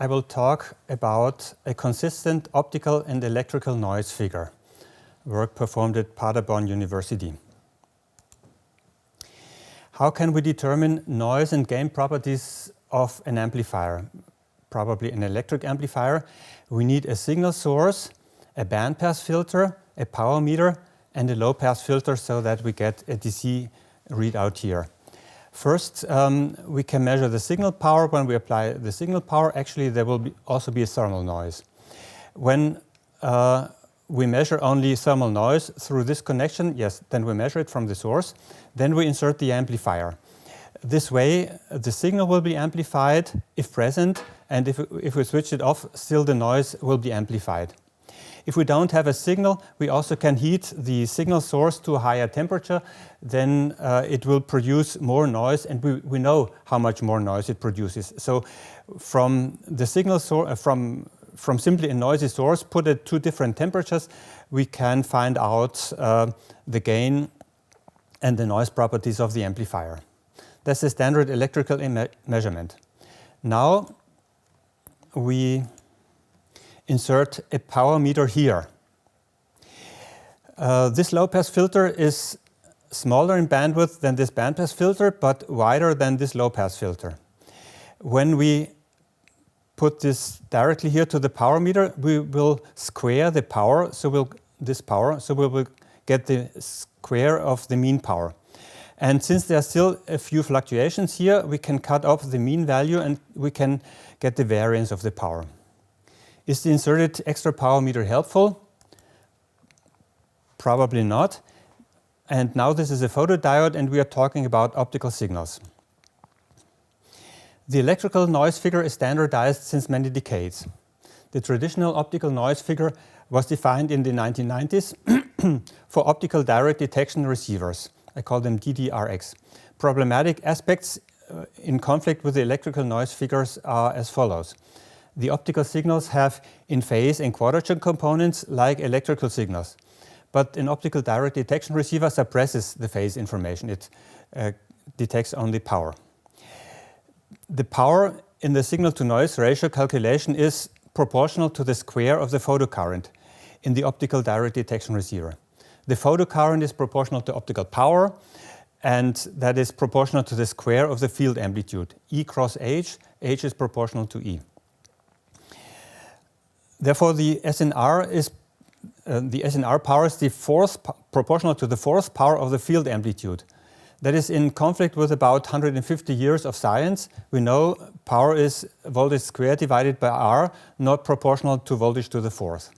I will talk about a consistent optical and electrical noise figure, work performed at Paderborn University. How can we determine noise and gain properties of an amplifier, probably an electric amplifier? We need a signal source, a bandpass filter, a power meter, and a low-pass filter so that we get a DC readout here. First, we can measure the signal power. When we apply the signal power, actually there will also be a thermal noise. When we measure only thermal noise through this connection, yes, then we measure it from the source. Then we insert the amplifier. This way, the signal will be amplified if present, and if we switch it off, still the noise will be amplified. If we don't have a signal, we also can heat the signal source to a higher temperature. Then it will produce more noise, and we know how much more noise it produces. So from the signal source, from simply a noisy source put at two different temperatures, we can find out the gain and the noise properties of the amplifier. That's the standard electrical measurement. Now we insert a power meter here. This low-pass filter is smaller in bandwidth than this bandpass filter, but wider than this low-pass filter. When we put this directly here to the power meter, we will square the power, so we will get the square of the mean power. And since there are still a few fluctuations here, we can cut off the mean value and we can get the variance of the power. Is the inserted extra power meter helpful? Probably not. And now this is a photodiode and we are talking about optical signals. The electrical noise figure is standardized since many decades. The traditional optical noise figure was defined in the 1990s for optical direct detection receivers. I call them DDRX. Problematic aspects in conflict with the electrical noise figures are as follows. The optical signals have in-phase and quadrature components like electrical signals. But an optical direct detection receiver suppresses the phase information. It detects only power. The power in the signal-to-noise ratio calculation is proportional to the square of the photocurrent in the optical direct detection receiver. The photocurrent is proportional to optical power, and that is proportional to the square of the field amplitude. E cross H is proportional to E. Therefore, the SNR power is proportional to the fourth power of the field amplitude. That is in conflict with about 150 years of science. We know power is voltage squared divided by R, not proportional to voltage to the fourth.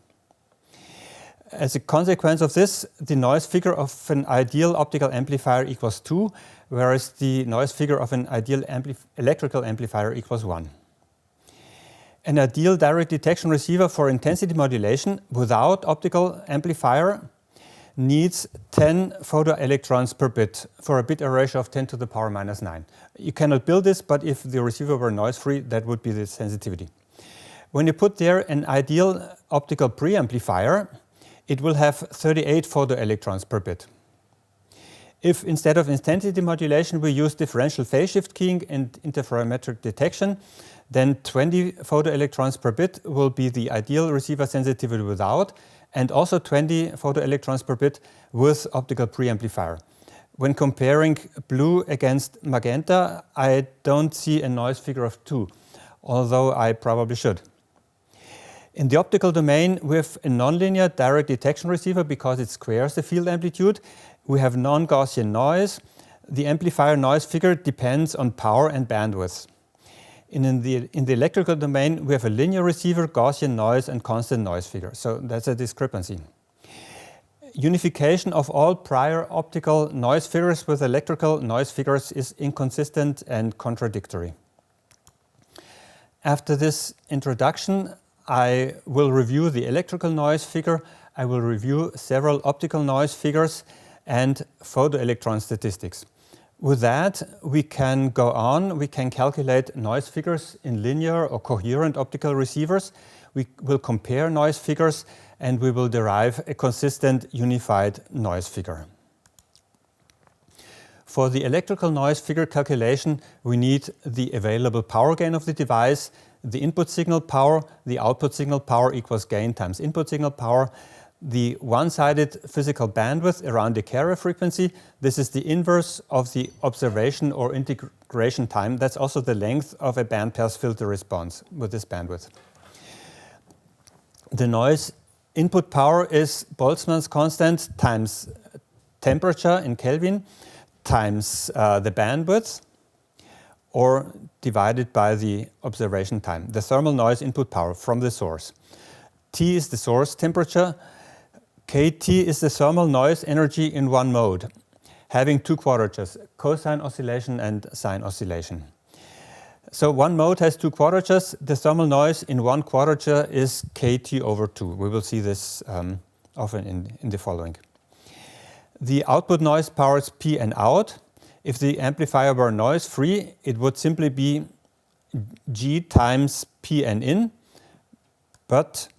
As a consequence of this, the noise figure of an ideal optical amplifier equals 2, whereas the noise figure of an ideal electrical amplifier equals 1. An ideal direct detection receiver for intensity modulation without optical amplifier needs 10 photoelectrons per bit for a bit error ratio of 10 to the power minus 9. You cannot build this, but if the receiver were noise-free, that would be the sensitivity. When you put there an ideal optical preamplifier, it will have 38 photoelectrons per bit. If instead of intensity modulation we use differential phase shift keying and interferometric detection, then 20 photoelectrons per bit will be the ideal receiver sensitivity without, and also 20 photoelectrons per bit with optical preamplifier. When comparing blue against magenta, I don't see a noise figure of 2, although I probably should. In the optical domain, we have a nonlinear direct detection receiver because it squares the field amplitude. We have non-Gaussian noise. The amplifier noise figure depends on power and bandwidth. In the electrical domain, we have a linear receiver, Gaussian noise, and constant noise figure. So that's a discrepancy. Unification of all prior optical noise figures with electrical noise figures is inconsistent and contradictory. After this introduction, I will review the electrical noise figure. I will review several optical noise figures and photoelectron statistics. With that, we can go on. We can calculate noise figures in linear or coherent optical receivers. We will compare noise figures and we will derive a consistent unified noise figure. For the electrical noise figure calculation, we need the available power gain of the device, the input signal power, the output signal power equals gain times input signal power. The one-sided physical bandwidth around the carrier frequency, this is the inverse of the observation or integration time. That's also the length of a bandpass filter response with this bandwidth. The noise input power is Boltzmann's constant times temperature in Kelvin times the bandwidth, or divided by the observation time, the thermal noise input power from the source. T is the source temperature. KT is the thermal noise energy in one mode, having two quadratures, cosine oscillation and sine oscillation. So one mode has two quadratures. The thermal noise in one quadrature is kT over 2. We will see this often in the following. The output noise power is P and out. If the amplifier were noise-free, it would simply be G times P and in, but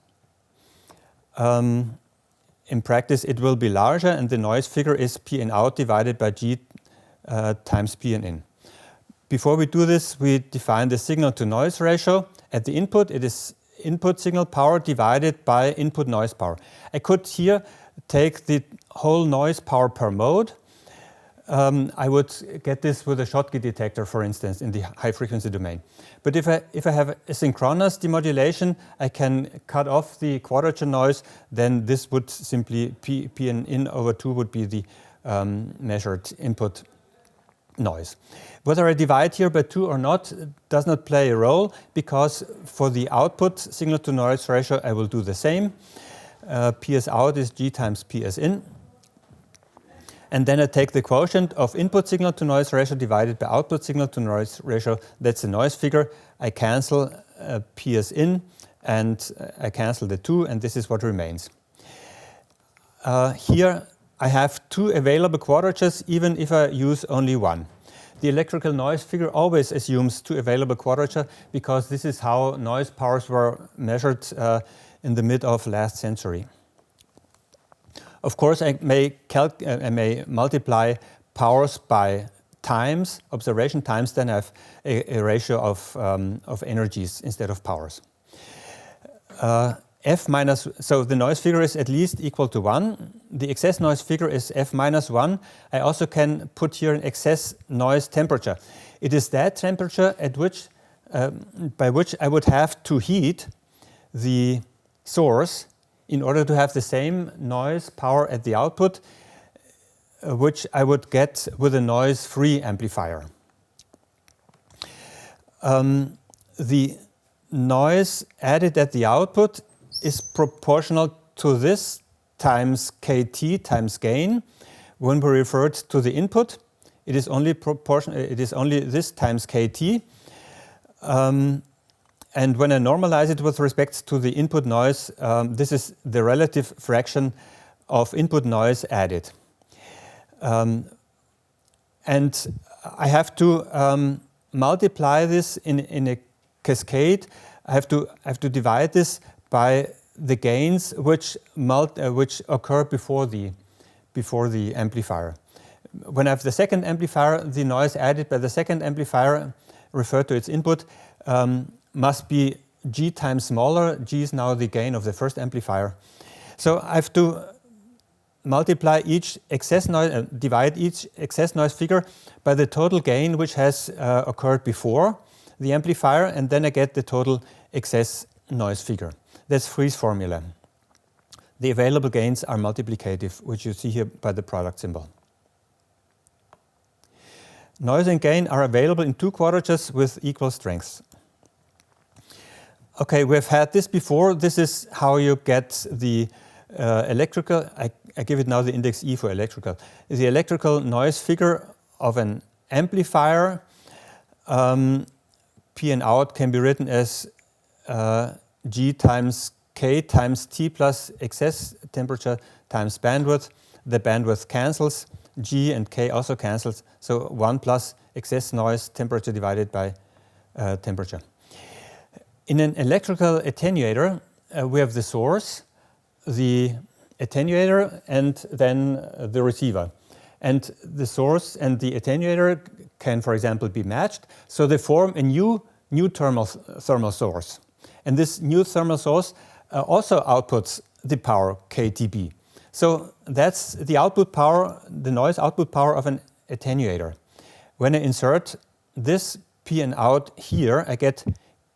in practice it will be larger, and the noise figure is P and out divided by G times P and in. Before we do this, we define the signal-to-noise ratio. At the input, it is input signal power divided by input noise power. I could here take the whole noise power per mode. I would get this with a Schottky detector, for instance, in the high-frequency domain. But if I have a synchronous demodulation, I can cut off the quadrature noise. Then this would simply P and in over 2 would be the measured input noise. Whether I divide here by 2 or not does not play a role, because for the output signal-to-noise ratio, I will do the same. PS out is G times PS in. And then I take the quotient of input signal-to-noise ratio divided by output signal-to-noise ratio. That's the noise figure. I cancel PS in and I cancel the 2, and this is what remains. Here I have 2 available quadratures, even if I use only one. The electrical noise figure always assumes 2 available quadrature, because this is how noise powers were measured in the mid of last century. Of course, I may multiply powers by times, observation times, then I have a ratio of energies instead of powers. F minus, so the noise figure is at least equal to 1. The excess noise figure is F minus 1. I also can put here an excess noise temperature. It is that temperature at which, by which I would have to heat the source in order to have the same noise power at the output, which I would get with a noise-free amplifier. The noise added at the output is proportional to this times kT times gain. When we referred to the input, it is only this times kT. And when I normalize it with respect to the input noise, this is the relative fraction of input noise added. And I have to multiply this in a cascade. I have to divide this by the gains which occur before the amplifier. When I have the second amplifier, the noise added by the second amplifier referred to its input must be G times smaller. G is now the gain of the first amplifier. So I have to multiply each excess noise, divide each excess noise figure by the total gain which has occurred before the amplifier, and then I get the total excess noise figure. That's Friis' formula. The available gains are multiplicative, which you see here by the product symbol. Noise and gain are available in 2 quadratures with equal strengths. Okay, we've had this before. This is how you get the electrical, I give it now the index E for electrical. The electrical noise figure of an amplifier. P and out can be written as G times K times T plus excess temperature times bandwidth. The bandwidth cancels. G and K also cancels. So 1 plus excess noise temperature divided by temperature. In an electrical attenuator, we have the source, the attenuator, and then the receiver. And the source and the attenuator can, for example, be matched. So they form a new new thermal source. And this new thermal source also outputs the power kTB. So that's the output power, the noise output power of an attenuator. When I insert this P and out here, I get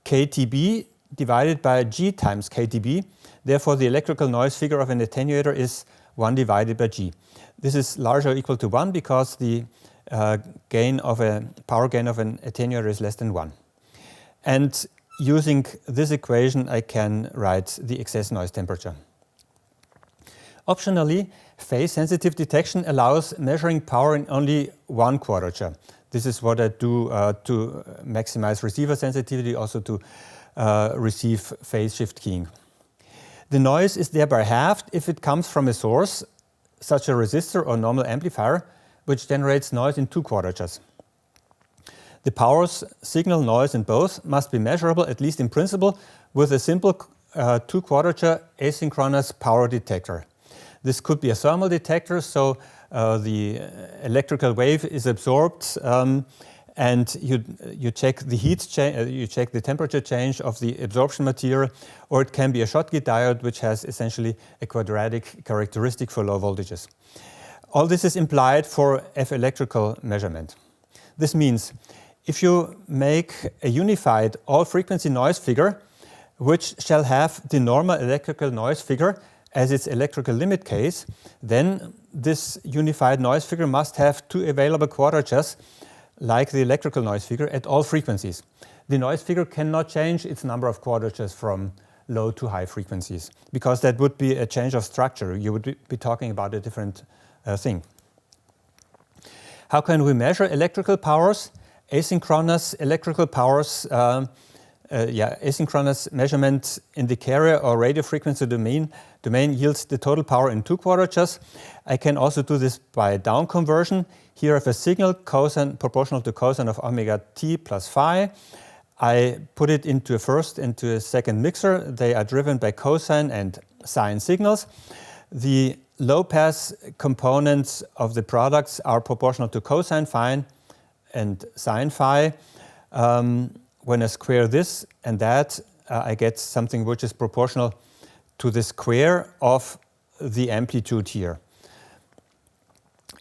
kTB divided by G times kTB. Therefore, the electrical noise figure of an attenuator is 1 divided by G. This is larger or equal to 1 because the power gain of an attenuator is less than 1. And using this equation, I can write the excess noise temperature. Optionally, phase-sensitive detection allows measuring power in only one quadrature. This is what I do to maximize receiver sensitivity, also to receive phase shift keying. The noise is thereby halved if it comes from a source, such a resistor or normal amplifier, which generates noise in two quadratures. The powers, signal, noise, and both must be measurable, at least in principle, with a simple two-quadrature asynchronous power detector. This could be a thermal detector, so the electrical wave is absorbed and you check the you check the temperature change of the absorption material, or it can be a Schottky diode, which has essentially a quadratic characteristic for low voltages. All this is implied for F electrical measurement. This means if you make a unified all-frequency noise figure, which shall have the normal electrical noise figure as its electrical limit case, then this unified noise figure must have two available quadratures like the electrical noise figure at all frequencies. The noise figure cannot change its number of quadratures from low to high frequencies, because that would be a change of structure. You would be talking about a different thing. How can we measure electrical powers? Asynchronous electrical powers, asynchronous measurement in the carrier or radio frequency domain yields the total power in two quadratures. I can also do this by down conversion. Here I have a signal cosine proportional to cosine of omega t plus phi. I put it into a first and to a second mixer. They are driven by cosine and sine signals. The low-pass components of the products are proportional to cosine phi and sine phi. When I square this and that, I get something which is proportional to the square of the amplitude here.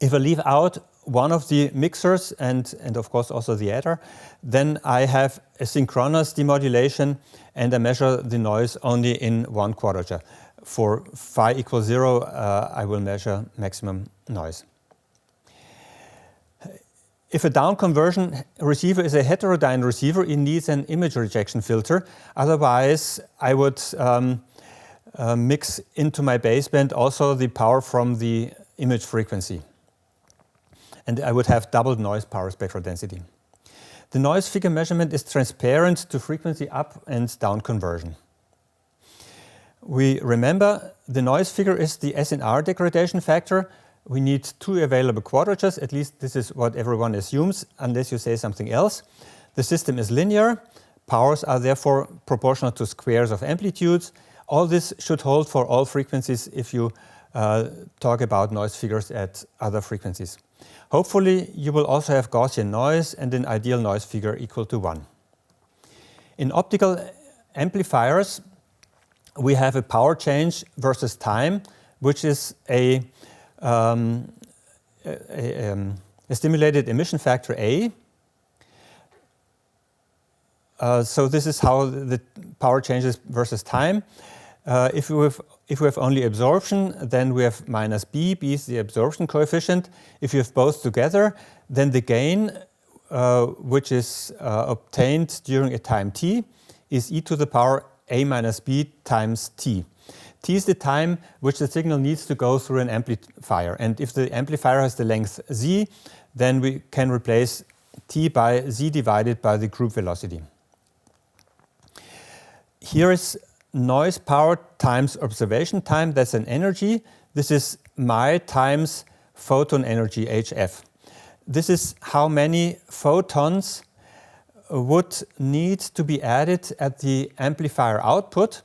If I leave out one of the mixers and of course also the adder, then I have a synchronous demodulation and I measure the noise only in one quadrature. For phi equals 0, I will measure maximum noise. If a down conversion receiver is a heterodyne receiver, it needs an image rejection filter. Otherwise, I would mix into my baseband also the power from the image frequency. And I would have doubled noise power spectral density. The noise figure measurement is transparent to frequency up and down conversion. We remember the noise figure is the SNR degradation factor. We need two available quadratures, at least this is what everyone assumes, unless you say something else. The system is linear. Powers are therefore proportional to squares of amplitudes. All this should hold for all frequencies if you talk about noise figures at other frequencies. Hopefully, you will also have Gaussian noise and an ideal noise figure equal to 1. In optical amplifiers, we have a power change versus time, which is a stimulated emission factor A. So this is how the power changes versus time. If we have only absorption, then we have minus B. B is the absorption coefficient. If you have both together, then the gain, which is obtained during a time t, is e to the power a minus b times t. T is the time which the signal needs to go through an amplifier. And if the amplifier has the length z, then we can replace t by z divided by the group velocity. Here is noise power times observation time. That's an energy. This is mi times photon energy, HF. This is how many photons would need to be added at the amplifier output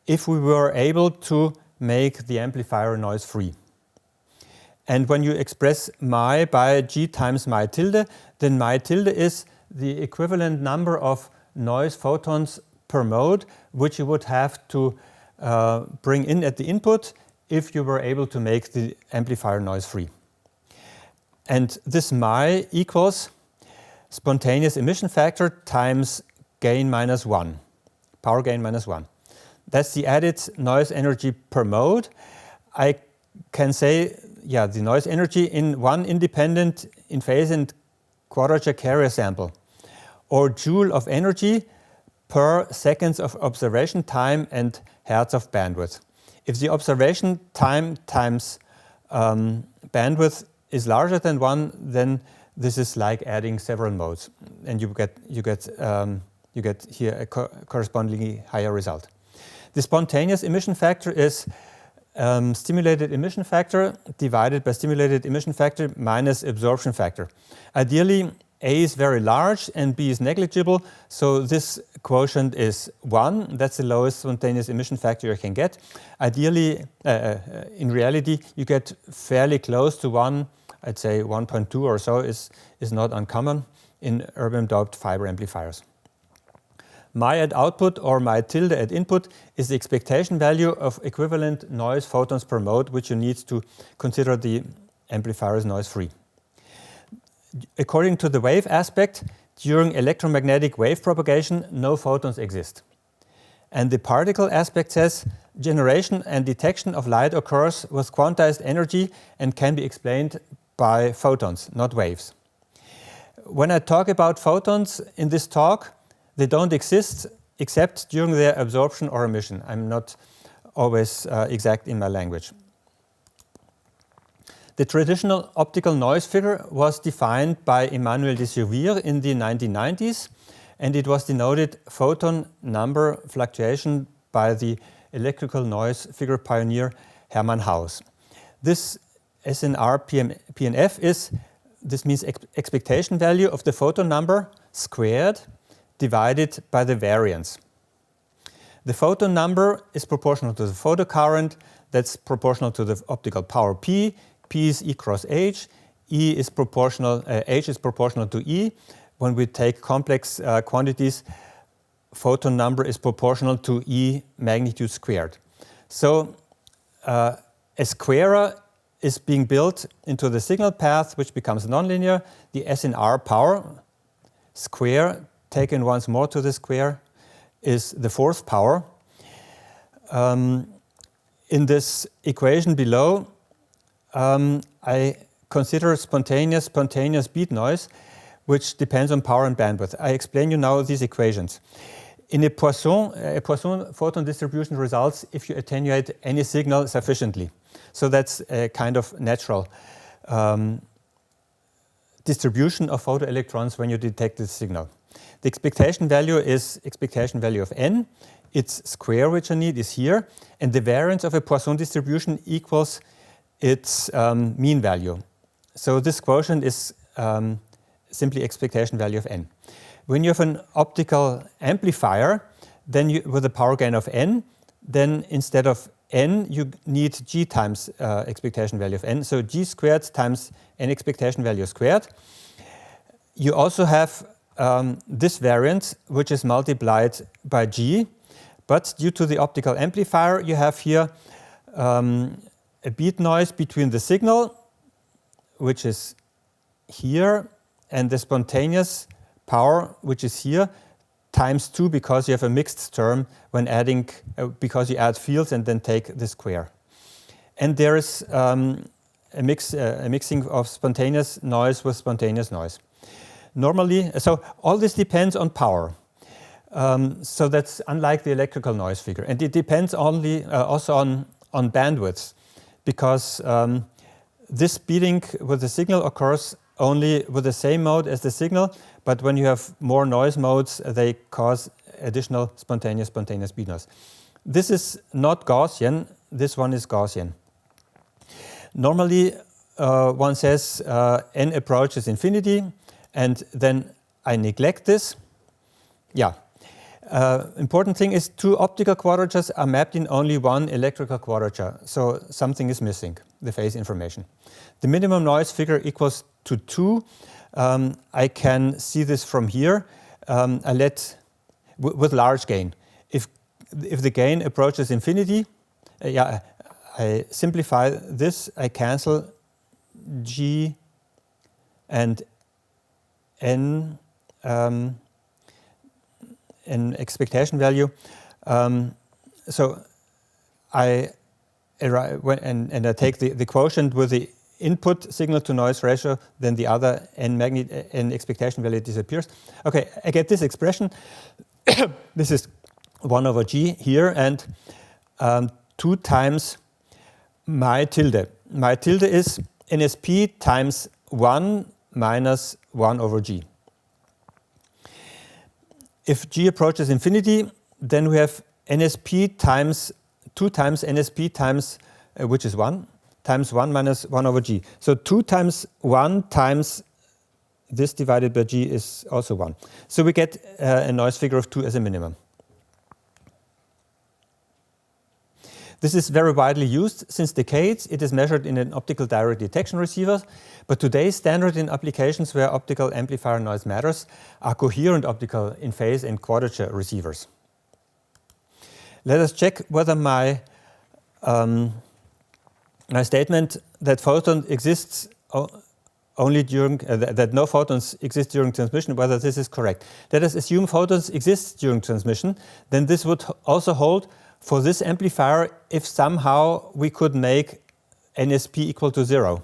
if we were able to make the amplifier noise-free. And when you express mi by g times mi tilde, then mi tilde is the equivalent number of noise photons per mode, which you would have to bring in at the input if you were able to make the amplifier noise-free. And this mi equals spontaneous emission factor times gain minus 1, power gain minus 1. That's the added noise energy per mode. I can say, yeah, the noise energy in one independent in-phase and quadrature carrier sample, or joule of energy per seconds of observation time and hertz of bandwidth. If the observation time times bandwidth is larger than 1, then this is like adding several modes, and you get here a correspondingly higher result. The spontaneous emission factor is stimulated emission factor divided by stimulated emission factor minus absorption factor. Ideally, A is very large and B is negligible, so this quotient is 1. That's the lowest spontaneous emission factor you can get. Ideally, in reality, you get fairly close to 1. I'd say 1.2 or so is not uncommon in erbium doped fiber amplifiers. Mi at output or mi tilde at input is the expectation value of equivalent noise photons per mode, which you need to consider the amplifier as noise-free. According to the wave aspect, during electromagnetic wave propagation, no photons exist. And the particle aspect says generation and detection of light occurs with quantized energy and can be explained by photons, not waves. When I talk about photons in this talk, they don't exist except during their absorption or emission. I'm not always exact in my language. The traditional optical noise figure was defined by Emmanuel de Survire in the 1990s, and it was denoted photon number fluctuation by the electrical noise figure pioneer Hermann Haus. This SNR Pnf this means expectation value of the photon number squared divided by the variance. The photon number is proportional to the photocurrent, that's proportional to the optical power P. P is E cross H. H is proportional to E. When we take complex quantities, photon number is proportional to E magnitude squared. So a squarer is being built into the signal path, which becomes nonlinear. The SNR power square taken once more to the square is the fourth power. In this equation below, I consider spontaneous beat noise, which depends on power and bandwidth. I explain you now these equations. In a Poisson photon distribution results if you attenuate any signal sufficiently. So that's a kind of natural distribution of photoelectrons when you detect this signal. The expectation value is expectation value of n. Its square, which I need, is here. And the variance of a Poisson distribution equals its mean value. So this quotient is simply expectation value of n. When you have an optical amplifier, then with a power gain of n, then instead of n, you need g times expectation value of n. So g squared times n expectation value squared. You also have this variance, which is multiplied by g. But due to the optical amplifier, you have here a beat noise between the signal, which is here, and the spontaneous power, which is here, times 2 because you have a mixed term when adding, because you add fields and then take the square. And there is a mixing of spontaneous noise with spontaneous noise. Normally, so all this depends on power. So that's unlike the electrical noise figure. And it depends only also on bandwidth, because this beating with the signal occurs only with the same mode as the signal, but when you have more noise modes, they cause additional spontaneous beat noise. This is not Gaussian, this one is Gaussian. Normally, one says n approaches infinity, and then I neglect this. Yeah. Important thing is 2 optical quadratures are mapped in only one electrical quadrature, so something is missing, the phase information. The minimum noise figure equals to 2. I can see this from here. With large gain. If the gain approaches infinity, I simplify this. I cancel G and N an expectation value. So I arrive and I take the quotient with the input signal to noise ratio, then the other n expectation value disappears. Okay, I get this expression. This is 1 over g here, and 2 times my tilde. My tilde is NSP times 1 minus 1 over g. If g approaches infinity, then we have NSP times 2 times NSP times, which is 1, times 1 minus 1 over g. So 2 times 1 times this divided by g is also 1. So we get a noise figure of 2 as a minimum. This is very widely used. Since decades, it is measured in an optical direct detection receiver, but today's standard in applications where optical amplifier noise matters are coherent optical in-phase and quadrature receivers. Let us check whether my statement that photon exists only during that no photons exist during transmission, whether this is correct. Let us assume photons exist during transmission. Then this would also hold for this amplifier if somehow we could make NSP equal to 0.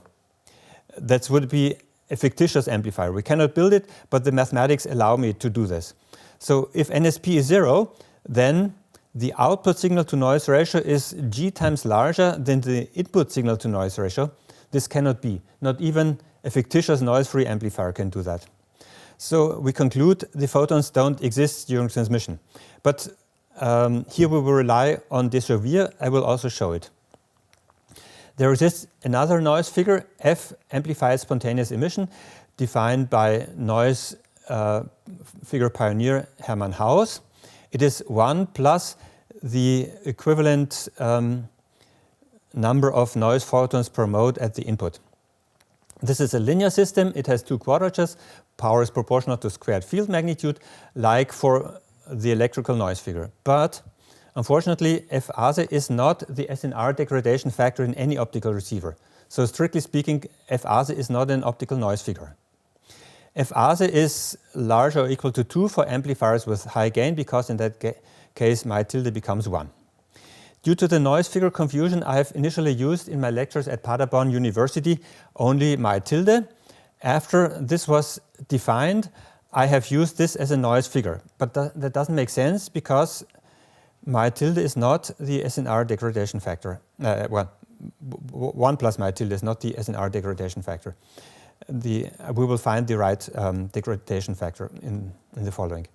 That would be a fictitious amplifier. We cannot build it, but the mathematics allow me to do this. So if NSP is 0, then the output signal to noise ratio is G times larger than the input signal to noise ratio. This cannot be. Not even a fictitious noise-free amplifier can do that. So we conclude the photons don't exist during transmission. But here we will rely on de Chauvier. I will also show it. There exists another noise figure, F amplified spontaneous emission, defined by noise figure pioneer Hermann Haus. It is 1 plus the equivalent number of noise photons per mode at the input. This is a linear system. It has 2 quadratures. Power is proportional to squared field magnitude, like for the electrical noise figure. But unfortunately, F Ase is not the SNR degradation factor in any optical receiver. So strictly speaking, F Ase is not an optical noise figure. F Ase is larger or equal to 2 for amplifiers with high gain, because in that case my tilde becomes 1. Due to the noise figure confusion, I have initially used in my lectures at Paderborn University only my tilde. After this was defined, I have used this as a noise figure. But that doesn't make sense, because my tilde is not the SNR degradation factor. 1 plus my tilde is not the SNR degradation factor. We will find the right degradation factor in the following.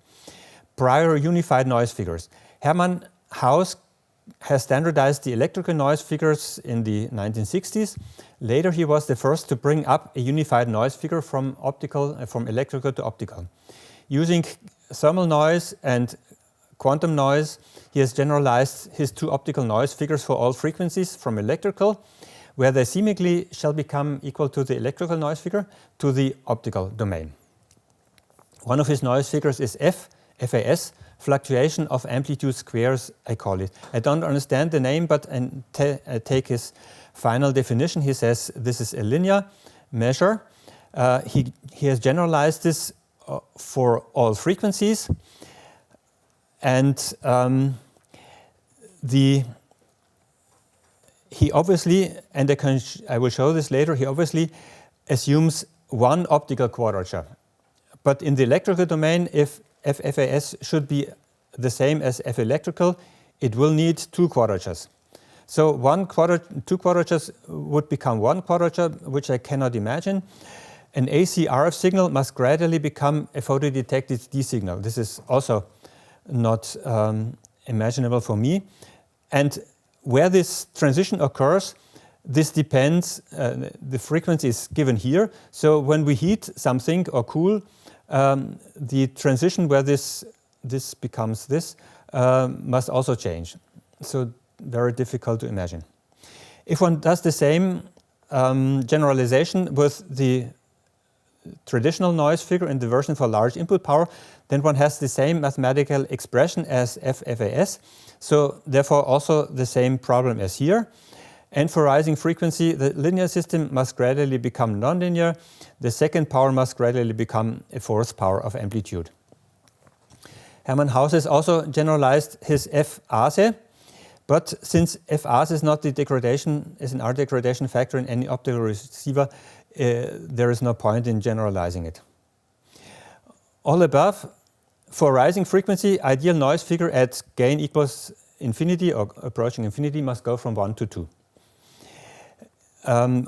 Prior unified noise figures. Hermann Haus has standardized the electrical noise figures in the 1960s. Later, he was the first to bring up a unified noise figure from electrical to optical. Using thermal noise and quantum noise, he has generalized his 2 optical noise figures for all frequencies from electrical, where they seemingly shall become equal to the electrical noise figure, to the optical domain. One of his noise figures is FAS, fluctuation of amplitude squares, I call it. I don't understand the name, but I take his final definition. He says this is a linear measure. He has generalized this for all frequencies. And he obviously, and I will show this later, he obviously assumes 1 optical quadrature. But in the electrical domain, if FAS should be the same as F electrical, it will need 2 quadratures. So 2 quadratures would become 1 quadrature, which I cannot imagine. An AC RF signal must gradually become a photodetected D signal. This is also not imaginable for me. And where this transition occurs, this depends, the frequency is given here. So when we heat something or cool, the transition where this becomes this must also change. So very difficult to imagine. If one does the same generalization with the traditional noise figure in the version for large input power, then one has the same mathematical expression as FFAS, so therefore also the same problem as here. And for rising frequency, the linear system must gradually become nonlinear. The second power must gradually become a fourth power of amplitude. Hermann Hauses also generalized his F-Ase, but since F-Ase is not the degradation, is an R degradation factor in any optical receiver, there is no point in generalizing it. All above, for rising frequency, ideal noise figure at gain equals infinity or approaching infinity must go from 1 to 2.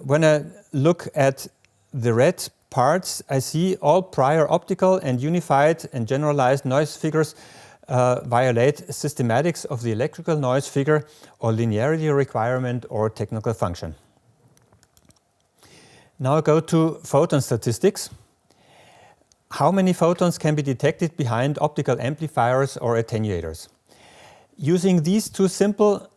When I look at the red parts, I see all prior optical and unified and generalized noise figures violate systematics of the electrical noise figure or linearity requirement or technical function. Now I go to photon statistics. How many photons can be detected behind optical amplifiers or attenuators? Using these two simple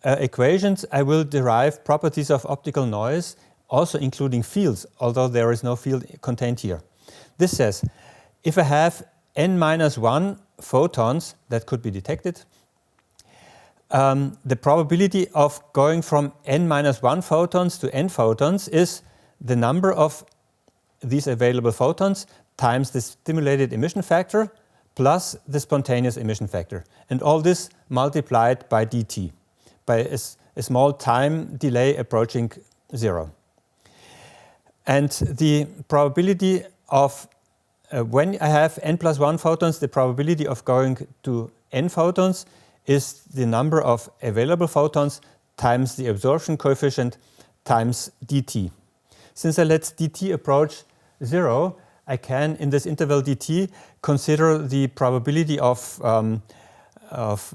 equations, I will derive properties of optical noise, also including fields, although there is no field contained here. This says, if I have n-1 photons that could be detected, the probability of going from n-1 photons to n photons is the number of these available photons times the stimulated emission factor plus the spontaneous emission factor. And all this multiplied by dt, by a small time delay approaching 0. And the probability of, when I have n+1 photons, the probability of going to n photons is the number of available photons times the absorption coefficient times dt. Since I let dt approach 0, I can, in this interval dt, consider the probability of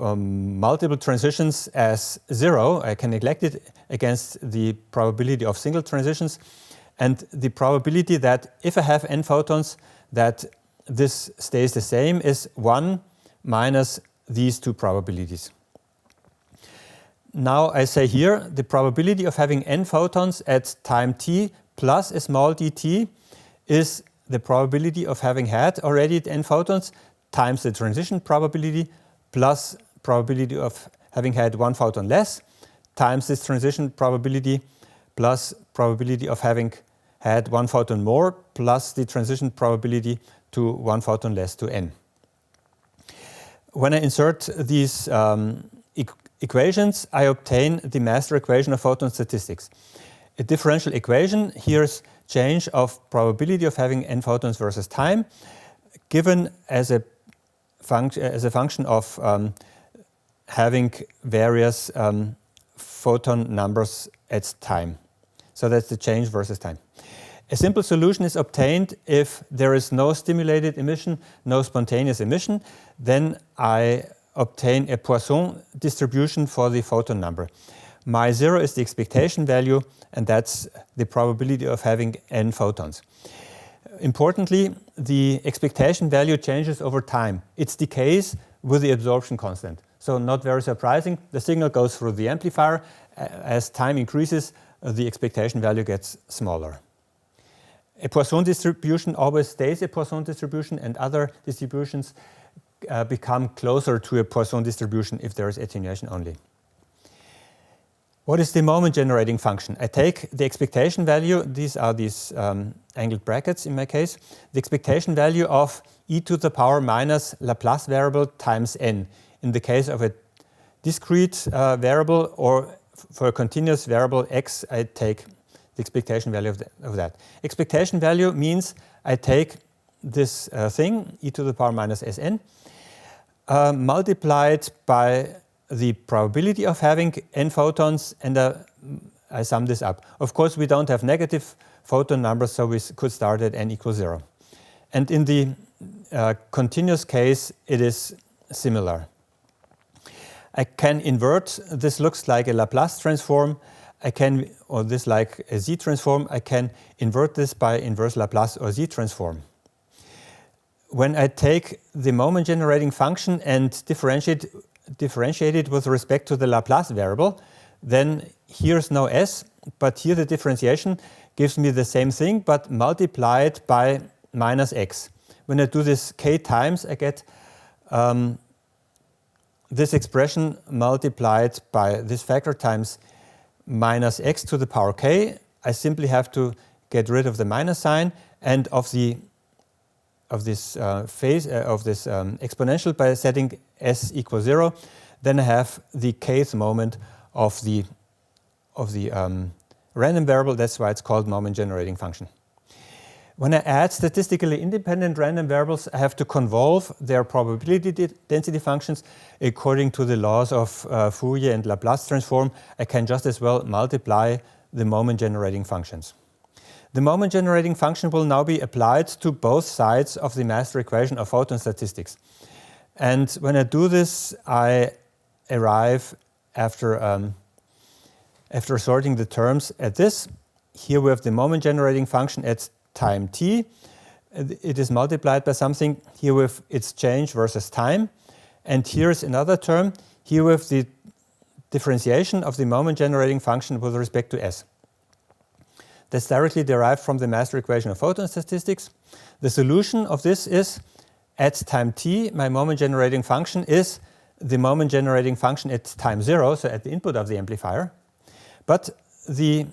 multiple transitions as 0. I can neglect it against the probability of single transitions. And the probability that if I have n photons, that this stays the same is 1 minus these two probabilities. Now I say here, the probability of having n photons at time t plus a small dt is the probability of having had already n photons times the transition probability plus probability of having had 1 photon less times this transition probability plus probability of having had 1 photon more plus the transition probability to 1 photon less to n. When I insert these equations, I obtain the master equation of photon statistics. A differential equation, here's change of probability of having n photons versus time, given as a function of having various photon numbers at time. So that's the change versus time. A simple solution is obtained if there is no stimulated emission, no spontaneous emission. Then I obtain a Poisson distribution for the photon number. My 0 is the expectation value, and that's the probability of having n photons. Importantly, the expectation value changes over time. It decays with the absorption constant. So not very surprising, the signal goes through the amplifier. As time increases, the expectation value gets smaller. A Poisson distribution always stays a Poisson distribution, and other distributions become closer to a Poisson distribution if there is attenuation only. What is the moment generating function? I take the expectation value, these are these angled brackets in my case, the expectation value of e to the power minus Laplace variable times n. In the case of a discrete variable, or for a continuous variable x, I take the expectation value of that. Expectation value means I take this thing, e to the power minus Sn, multiplied by the probability of having n photons, and I sum this up. Of course, we don't have negative photon numbers, so we could start at n equals 0. And in the continuous case, it is similar. I can invert. This looks like a Laplace transform. I can, or this like a Z transform. I can invert this by inverse Laplace or Z transform. When I take the moment generating function and differentiate it with respect to the Laplace variable, then here's no S, but here the differentiation gives me the same thing, but multiplied by minus x. When I do this k times, I get this expression multiplied by this factor times minus x to the power k. I simply have to get rid of the minus sign and of this exponential by setting s equals 0. Then I have the kth moment of the random variable. That's why it's called moment generating function. When I add statistically independent random variables, I have to convolve their probability density functions according to the laws of Fourier and Laplace transform. I can just as well multiply the moment generating functions. The moment generating function will now be applied to both sides of the master equation of photon statistics. And when I do this, I arrive after sorting the terms at this. Here we have the moment generating function at time t. It is multiplied by something. Here with its change versus time. And here is another term. Here with the differentiation of the moment generating function with respect to s. That's directly derived from the master equation of photon statistics. The solution of this is at time t, my moment generating function is the moment generating function at time 0, so at the input of the amplifier. But the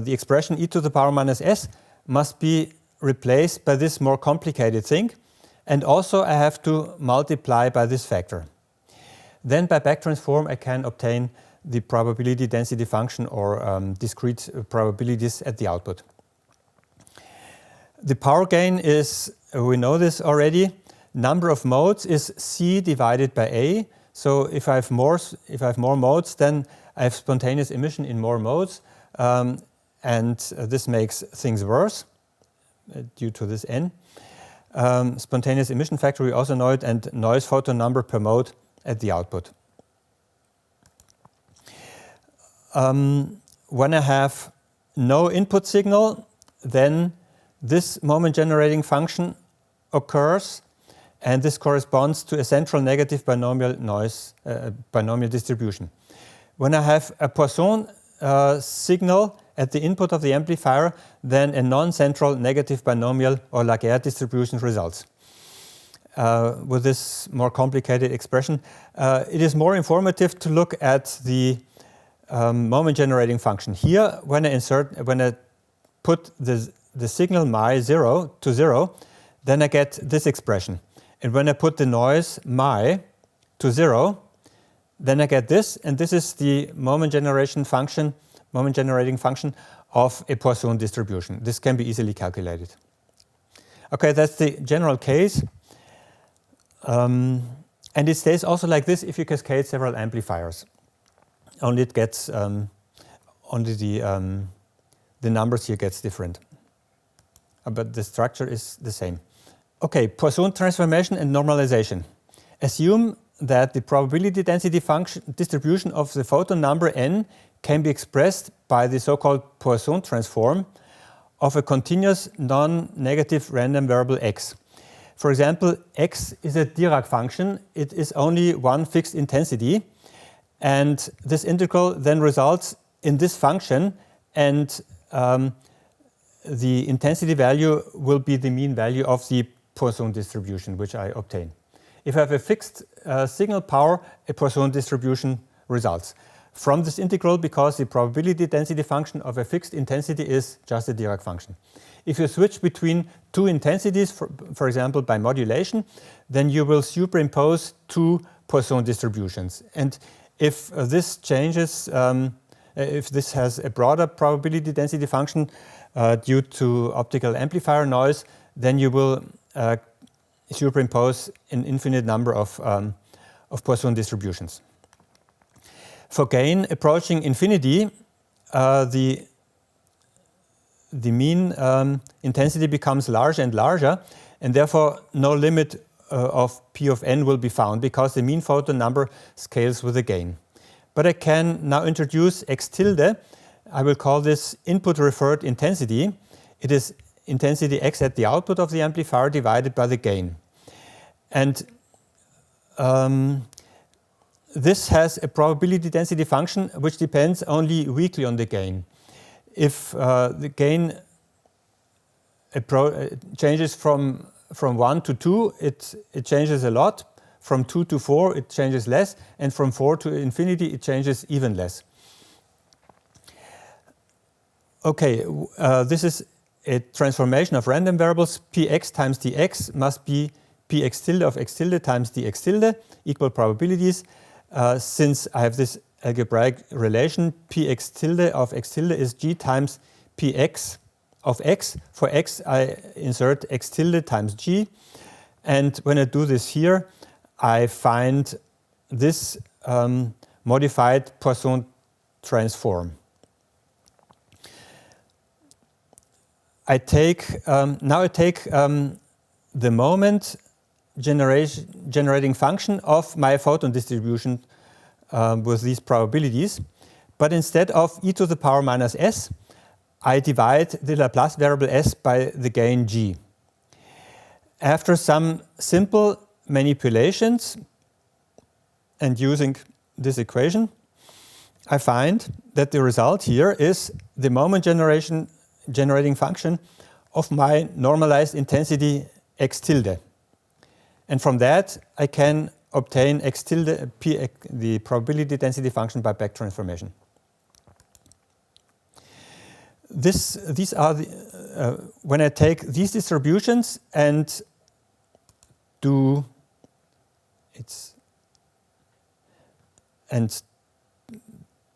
expression e to the power minus s must be replaced by this more complicated thing. And also I have to multiply by this factor. Then by back transform I can obtain the probability density function or discrete probabilities at the output. The power gain is, we know this already, number of modes is C divided by A. So if I have more modes, then I have spontaneous emission in more modes. And this makes things worse due to this n. Spontaneous emission factor, we also know it, and noise photon number per mode at the output. When I have no input signal, then this moment generating function occurs, and this corresponds to a central negative binomial noise binomial distribution. When I have a Poisson signal at the input of the amplifier, then a non-central negative binomial or Laguerre distribution results. With this more complicated expression, it is more informative to look at the moment generating function. Here, when I put the signal my 0 to 0, then I get this expression. And when I put the noise my to 0, then I get this, and this is the moment generating function of a Poisson distribution. This can be easily calculated. Okay, that's the general case. And it stays also like this if you cascade several amplifiers. Only it gets only the numbers here gets different, but the structure is the same. Okay, Poisson transformation and normalization. Assume that the probability density function distribution of the photon number n can be expressed by the so-called Poisson transform of a continuous non-negative random variable x. For example, x is a Dirac function. It is only one fixed intensity. And this integral then results in this function, and the intensity value will be the mean value of the Poisson distribution, which I obtain. If I have a fixed signal power, a Poisson distribution results from this integral, because the probability density function of a fixed intensity is just a Dirac function. If you switch between two intensities, for example by modulation, then you will superimpose two Poisson distributions. And if this changes, if this has a broader probability density function due to optical amplifier noise, then you will superimpose an infinite number of Poisson distributions. For gain approaching infinity, the mean intensity becomes larger and larger, and therefore no limit of P of n will be found, because the mean photon number scales with the gain. But I can now introduce x tilde. I will call this input referred intensity. It is intensity x at the output of the amplifier divided by the gain. And this has a probability density function which depends only weakly on the gain. If the gain changes from 1 to 2, it changes a lot. From 2 to 4, it changes less. And from 4 to infinity, it changes even less. Okay, this is a transformation of random variables. Px times dx must be px tilde of x tilde times dx tilde, equal probabilities. Since I have this algebraic relation, px tilde of x tilde is g times px of x. For x, I insert x tilde times g. And when I do this here, I find this modified Poisson transform. I take the moment generating function of my photon distribution with these probabilities, but instead of e to the power minus s, I divide the Laplace variable s by the gain g. After some simple manipulations and using this equation, I find that the result here is the moment generating function of my normalized intensity x tilde. And from that, I can obtain x tilde, the probability density function by back transformation. These are the, when I take these distributions and do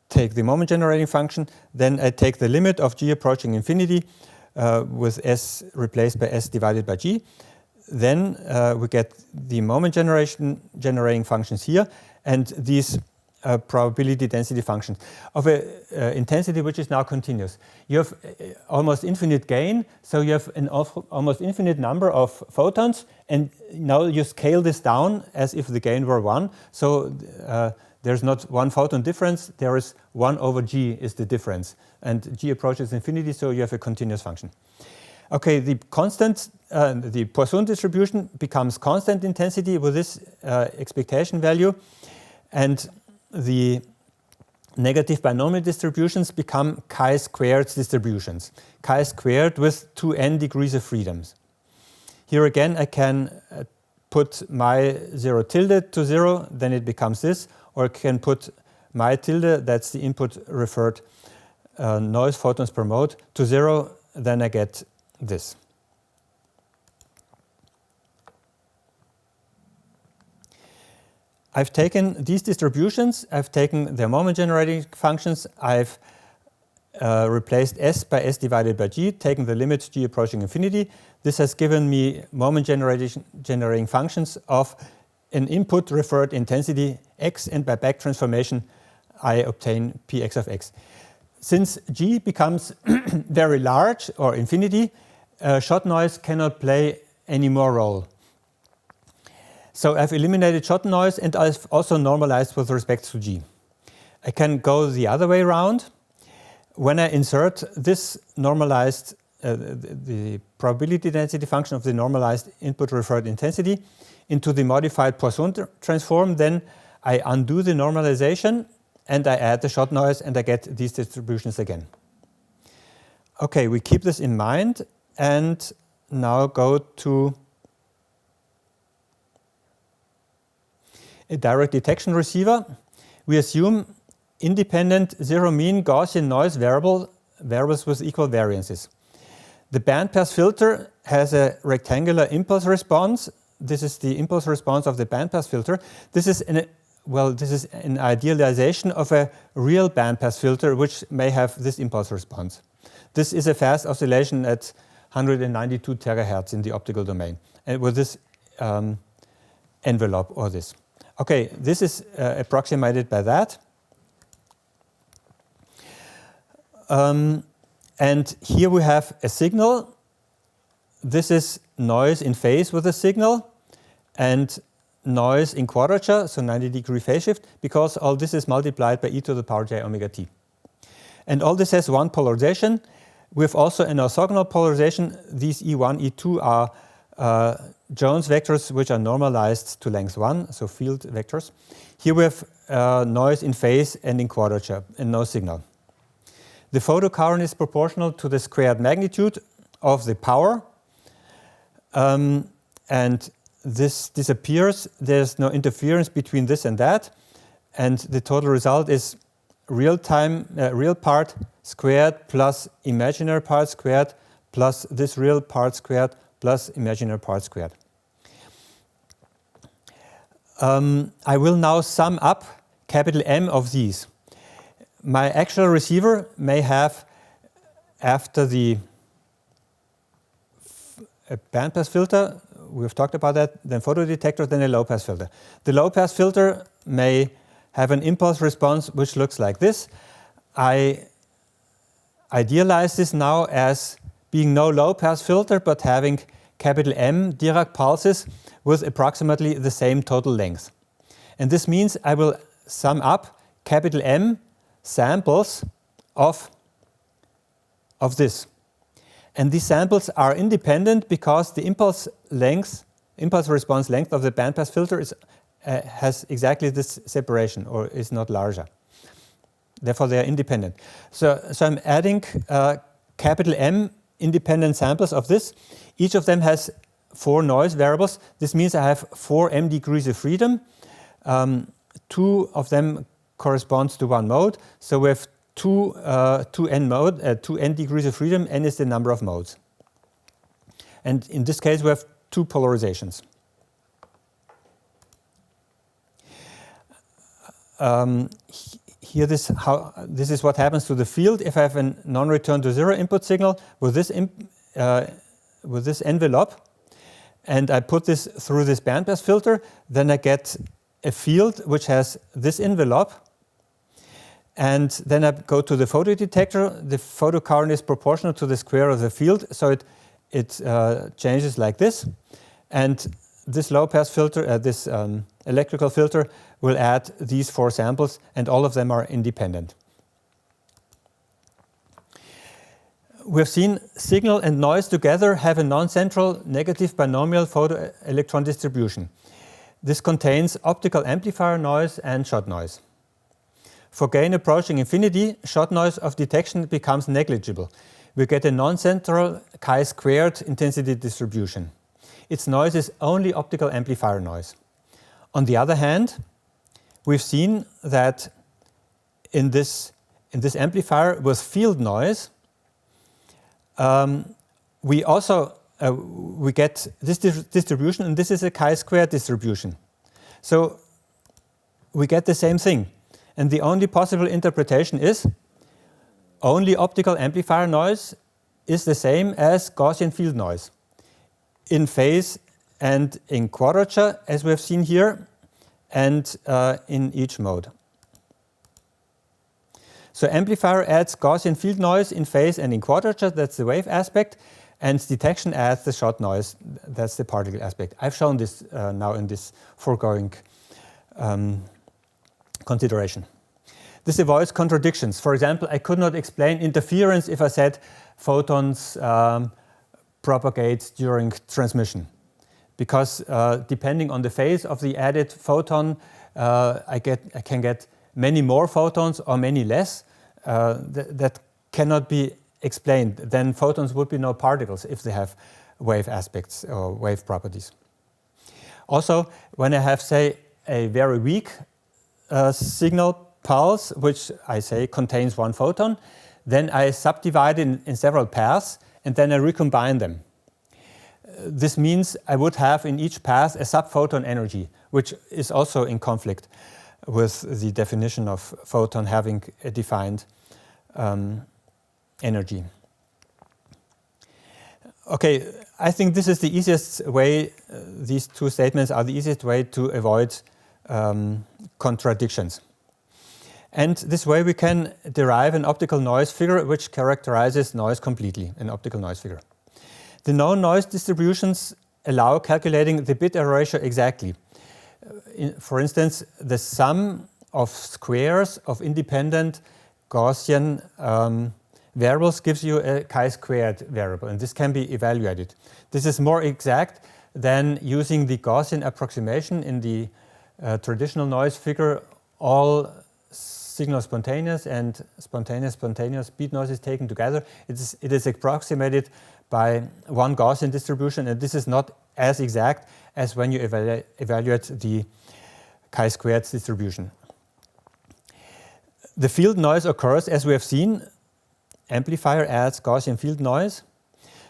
take the moment generating function, then I take the limit of g approaching infinity with s replaced by s divided by g. Then we get the moment generating functions here, and these probability density functions of a intensity which is now continuous. You have almost infinite gain, so you have an almost infinite number of photons, and now you scale this down as if the gain were 1. So there's not one photon difference, there is 1 over g is the difference. And g approaches infinity, so you have a continuous function. Okay, the constant, the Poisson distribution becomes constant intensity with this expectation value, and the negative binomial distributions become chi-squared distributions. Chi-squared with 2n degrees of freedoms. Here again, I can put my 0 tilde to 0, then it becomes this, or I can put my tilde, that's the input referred noise photons per mode, to 0, then I get this. I've taken these distributions, I've taken their moment generating functions, I've replaced s by s divided by g, taken the limit g approaching infinity. This has given me moment generating functions of an input referred intensity x, and by back transformation I obtain px of x. Since g becomes very large, or infinity, shot noise cannot play any more role. So I've eliminated shot noise, and I've also normalized with respect to g. I can go the other way around. When I insert this normalized, the probability density function of the normalized input referred intensity into the modified Poisson transform, then I undo the normalization and I add the shot noise and I get these distributions again. Okay, we keep this in mind and now go to a direct detection receiver. We assume independent zero mean Gaussian noise variables with equal variances. The bandpass filter has a rectangular impulse response. This is the impulse response of the bandpass filter. This is an idealization of a real bandpass filter which may have this impulse response. This is a fast oscillation at 192 terahertz in the optical domain, and with this envelope or this. Okay, this is approximated by that. And here we have a signal. This is noise in phase with the signal and noise in quadrature, so 90-degree phase shift, because all this is multiplied by e to the power j omega t. And all this has one polarization. We have also an orthogonal polarization. These E1, E2 are Jones vectors which are normalized to length 1, so field vectors. Here we have noise in phase and in quadrature and no signal. The photocurrent is proportional to the squared magnitude of the power, and this disappears. There's no interference between this and that, and the total result is real part squared plus imaginary part squared plus this real part squared plus imaginary part squared. I will now sum up capital M of these. My actual receiver may have, after the bandpass filter, we've talked about that, then photodetector, then a low-pass filter. The low-pass filter may have an impulse response which looks like this. I idealize this now as being no low-pass filter, but having capital M Dirac pulses with approximately the same total length. And this means I will sum up capital M samples of this. And these samples are independent because the impulse response length of the bandpass filter has exactly this separation, or is not larger. Therefore, they are independent. So I'm adding capital M independent samples of this. Each of them has 4 noise variables. This means I have 4 m degrees of freedom. 2 of them corresponds to 1 mode. So we have 2 n degrees of freedom. N is the number of modes. And in this case, we have 2 polarizations. Here, this is what happens to the field if I have a non-return to zero input signal with this envelope, and I put this through this bandpass filter. Then I get a field which has this envelope, and then I go to the photodetector. The photocurrent is proportional to the square of the field, so it changes like this, and this low-pass filter, this electrical filter, will add these 4 samples, and all of them are independent. We've seen signal and noise together have a non-central negative binomial photoelectron distribution. This contains optical amplifier noise and shot noise. For gain approaching infinity, shot noise of detection becomes negligible. We get a non-central chi-squared intensity distribution. Its noise is only optical amplifier noise. On the other hand, we've seen that in this amplifier with field noise, we also we get this distribution, and this is a chi-squared distribution. So we get the same thing. And the only possible interpretation is only optical amplifier noise is the same as Gaussian field noise in phase and in quadrature, as we have seen here, and in each mode. So amplifier adds Gaussian field noise in phase and in quadrature, that's the wave aspect, and detection adds the shot noise, that's the particle aspect. I've shown this now in this foregoing consideration. This avoids contradictions. For example, I could not explain interference if I said photons propagate during transmission, because depending on the phase of the added photon, I can get many more photons or many less. That cannot be explained. Then photons would be no particles if they have wave aspects or wave properties. Also, when I have, say, a very weak signal pulse, which I say contains 1 photon, then I subdivide in several paths, and then I recombine them. This means I would have in each path a subphoton energy, which is also in conflict with the definition of photon having a defined energy. Okay, I think this is the easiest way, these 2 statements are the easiest way to avoid contradictions. And this way we can derive an optical noise figure which characterizes noise completely, an optical noise figure. The known noise distributions allow calculating the bit error ratio exactly. For instance, the sum of squares of independent Gaussian variables gives you a chi-squared variable, and this can be evaluated. This is more exact than using the Gaussian approximation in the traditional noise figure. All signal spontaneous and spontaneous beat noises taken together. It is approximated by one Gaussian distribution, and this is not as exact as when you evaluate the chi-squared distribution. The field noise occurs, as we have seen. Amplifier adds Gaussian field noise.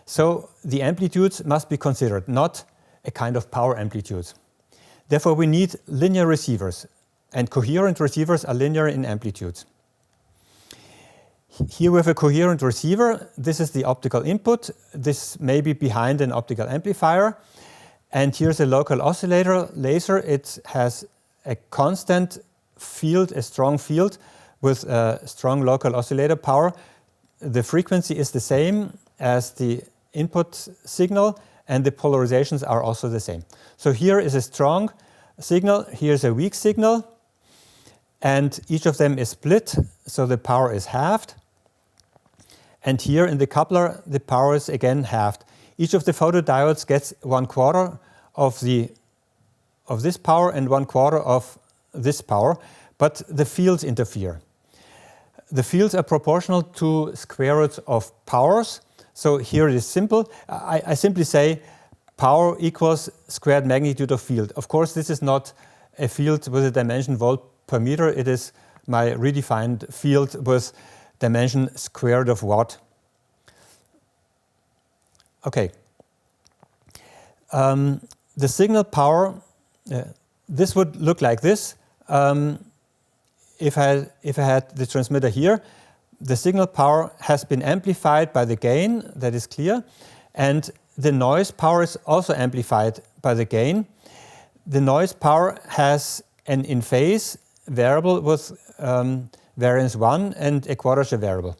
So the amplitudes must be considered, not a kind of power amplitudes. Therefore, we need linear receivers, and coherent receivers are linear in amplitudes. Here we have a coherent receiver. This is the optical input. This may be behind an optical amplifier. And here's a local oscillator laser. It has a constant field, a strong field with a strong local oscillator power. The frequency is the same as the input signal, and the polarizations are also the same. So here is a strong signal, here's a weak signal, and each of them is split, so the power is halved. And here in the coupler, the power is again halved. Each of the photodiodes gets 1/4 of this power and 1/4 of this power, but the fields interfere. The fields are proportional to square roots of powers. So here it is simple. I simply say power equals squared magnitude of field. Of course, this is not a field with a dimension volt per meter. It is my redefined field with dimension square root of watt. Okay. The signal power, this would look like this. If I had the transmitter here, the signal power has been amplified by the gain, that is clear, and the noise power is also amplified by the gain. The noise power has an in-phase variable with variance 1 and a quadrature variable.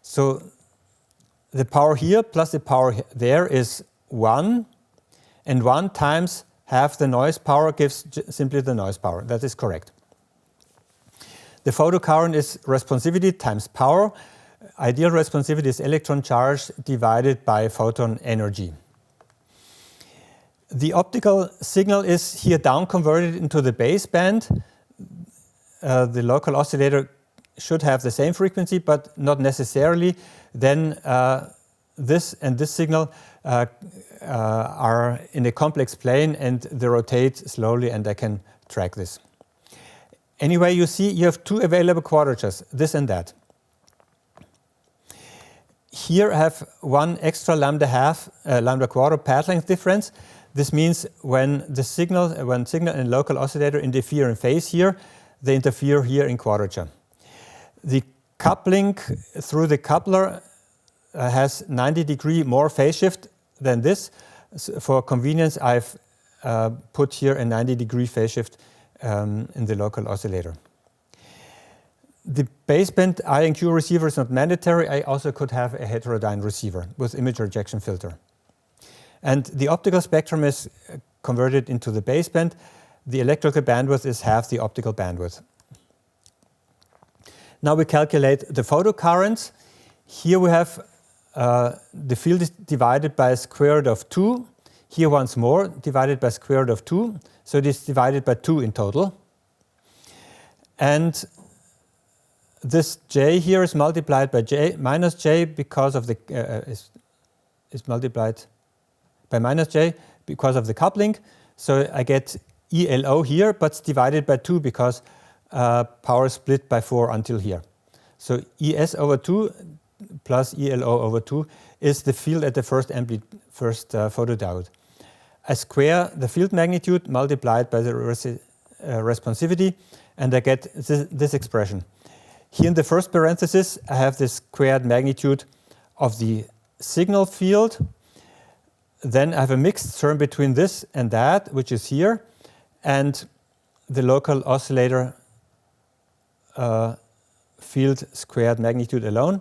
So the power here plus the power there is 1, and 1 times half the noise power gives simply the noise power. That is correct. The photocurrent is responsivity times power. Ideal responsivity is electron charge divided by photon energy. The optical signal is here down converted into the baseband. The local oscillator should have the same frequency, but not necessarily. Then this and this signal are in a complex plane and they rotate slowly, and I can track this. Anyway, you see you have two available quadratures, this and that. Here I have one extra lambda quarter path length difference. This means when signal and local oscillator interfere in phase here, they interfere here in quadrature. The coupling through the coupler has 90-degree more phase shift than this. So for convenience, I've put here a 90-degree phase shift in the local oscillator. The baseband I&Q receiver is not mandatory. I also could have a heterodyne receiver with image rejection filter. And the optical spectrum is converted into the baseband. The electrical bandwidth is half the optical bandwidth. Now we calculate the photocurrents. Here we have the field is divided by square root of 2. Here once more, divided by square root of 2. So it is divided by 2 in total. And this j here is multiplied by j minus j because of the is multiplied by minus j because of the coupling. So I get ELO here, but it's divided by 2 because power split by 4 until here. So ES over 2 plus ELO over 2 is the field at the first photodiode. I square the field magnitude multiplied by the responsivity, and I get this expression. Here in the first parenthesis, I have the squared magnitude of the signal field. Then I have a mixed term between this and that, which is here, and the local oscillator field squared magnitude alone.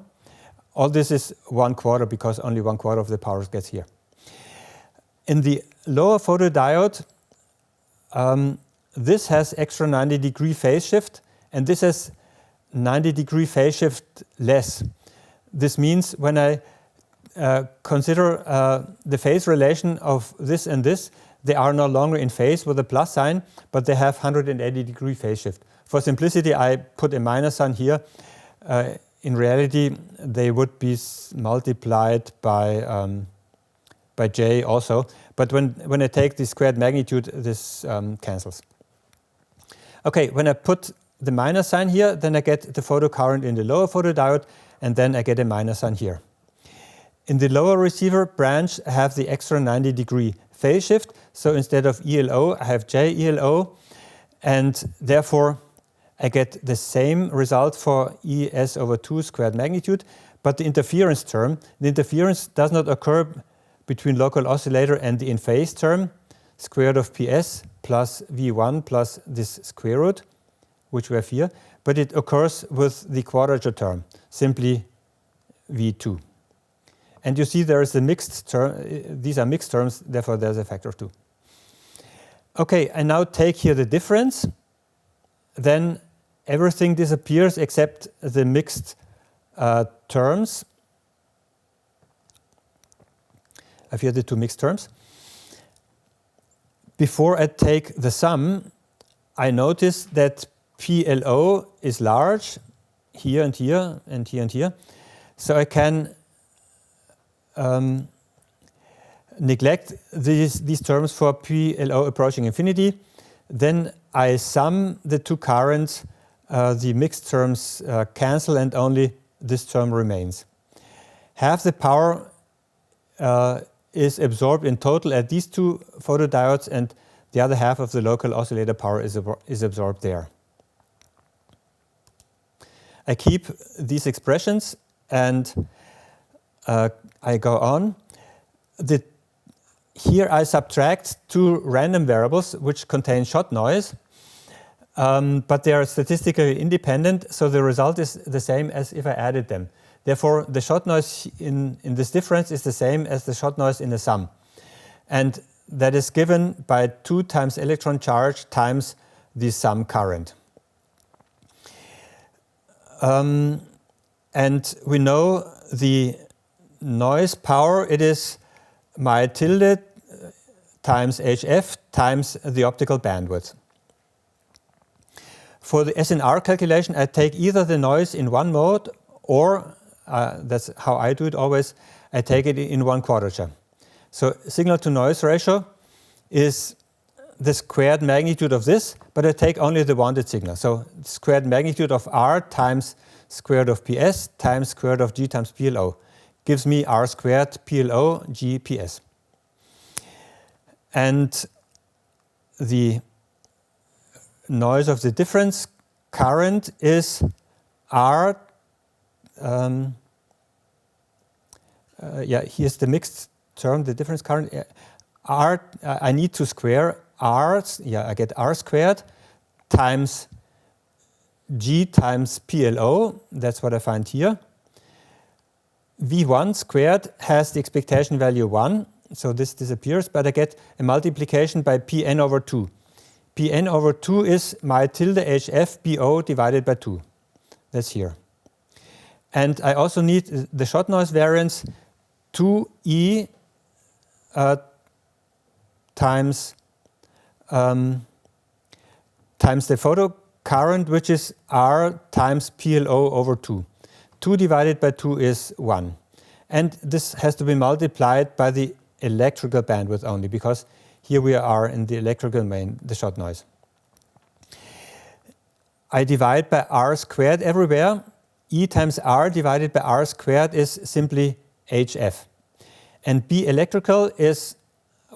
All this is 1/4 because only 1/4 of the power gets here. In the lower photodiode, this has extra 90-degree phase shift, and this has 90-degree phase shift less. This means when I consider the phase relation of this and this, they are no longer in phase with a plus sign, but they have 180-degree phase shift. for simplicity, I put a minus sign here. In reality, they would be multiplied by j also. But when I take the squared magnitude, this cancels. Okay, when I put the minus sign here, then I get the photocurrent in the lower photodiode, and then I get a minus sign here. In the lower receiver branch, I have the extra 90-degree phase shift. So instead of ELO, I have JELO, and therefore I get the same result for ES over 2 squared magnitude, but the interference term, the interference does not occur between local oscillator and the in-phase term, square root of PS plus V1 plus this square root, which we have here, but it occurs with the quadrature term, simply V2. And you see there is a mixed term, these are mixed terms, therefore there's a factor of 2. Okay, I now take here the difference, then everything disappears except the mixed terms. I have here the two mixed terms. Before I take the sum, I notice that PLO is large, here and here and here and here. So I can neglect these terms for PLO approaching infinity. Then I sum the two currents, the mixed terms cancel, and only this term remains. Half the power is absorbed in total at these two photodiodes, and the other half of the local oscillator power is absorbed there. I keep these expressions and I go on. Here I subtract two random variables which contain shot noise, but they are statistically independent, so the result is the same as if I added them. Therefore, the shot noise in this difference is the same as the shot noise in the sum. And that is given by 2 times electron charge times the sum current. And we know the noise power, it is my tilde times HF times the optical bandwidth. For the SNR calculation, I take either the noise in one mode or, that's how I do it always, I take it in one quadrature. So signal to noise ratio is the squared magnitude of this, but I take only the wanted signal. So squared magnitude of R times square root of PS times square root of G times PLO gives me R squared PLO G PS. And the noise of the difference current is R, here's the mixed term, the difference current, R, I need to square R, I get R squared times G times PLO, that's what I find here. V1 squared has the expectation value 1, so this disappears, but I get a multiplication by Pn over 2. Pn over 2 is my tilde HF BO divided by 2. That's here. And I also need the shot noise variance 2E times the photocurrent, which is R times PLO over 2. 2 divided by 2 is 1. And this has to be multiplied by the electrical bandwidth only, because here we are in the electrical domain, the shot noise. I divide by R squared everywhere. E times R divided by R squared is simply HF. And B electrical is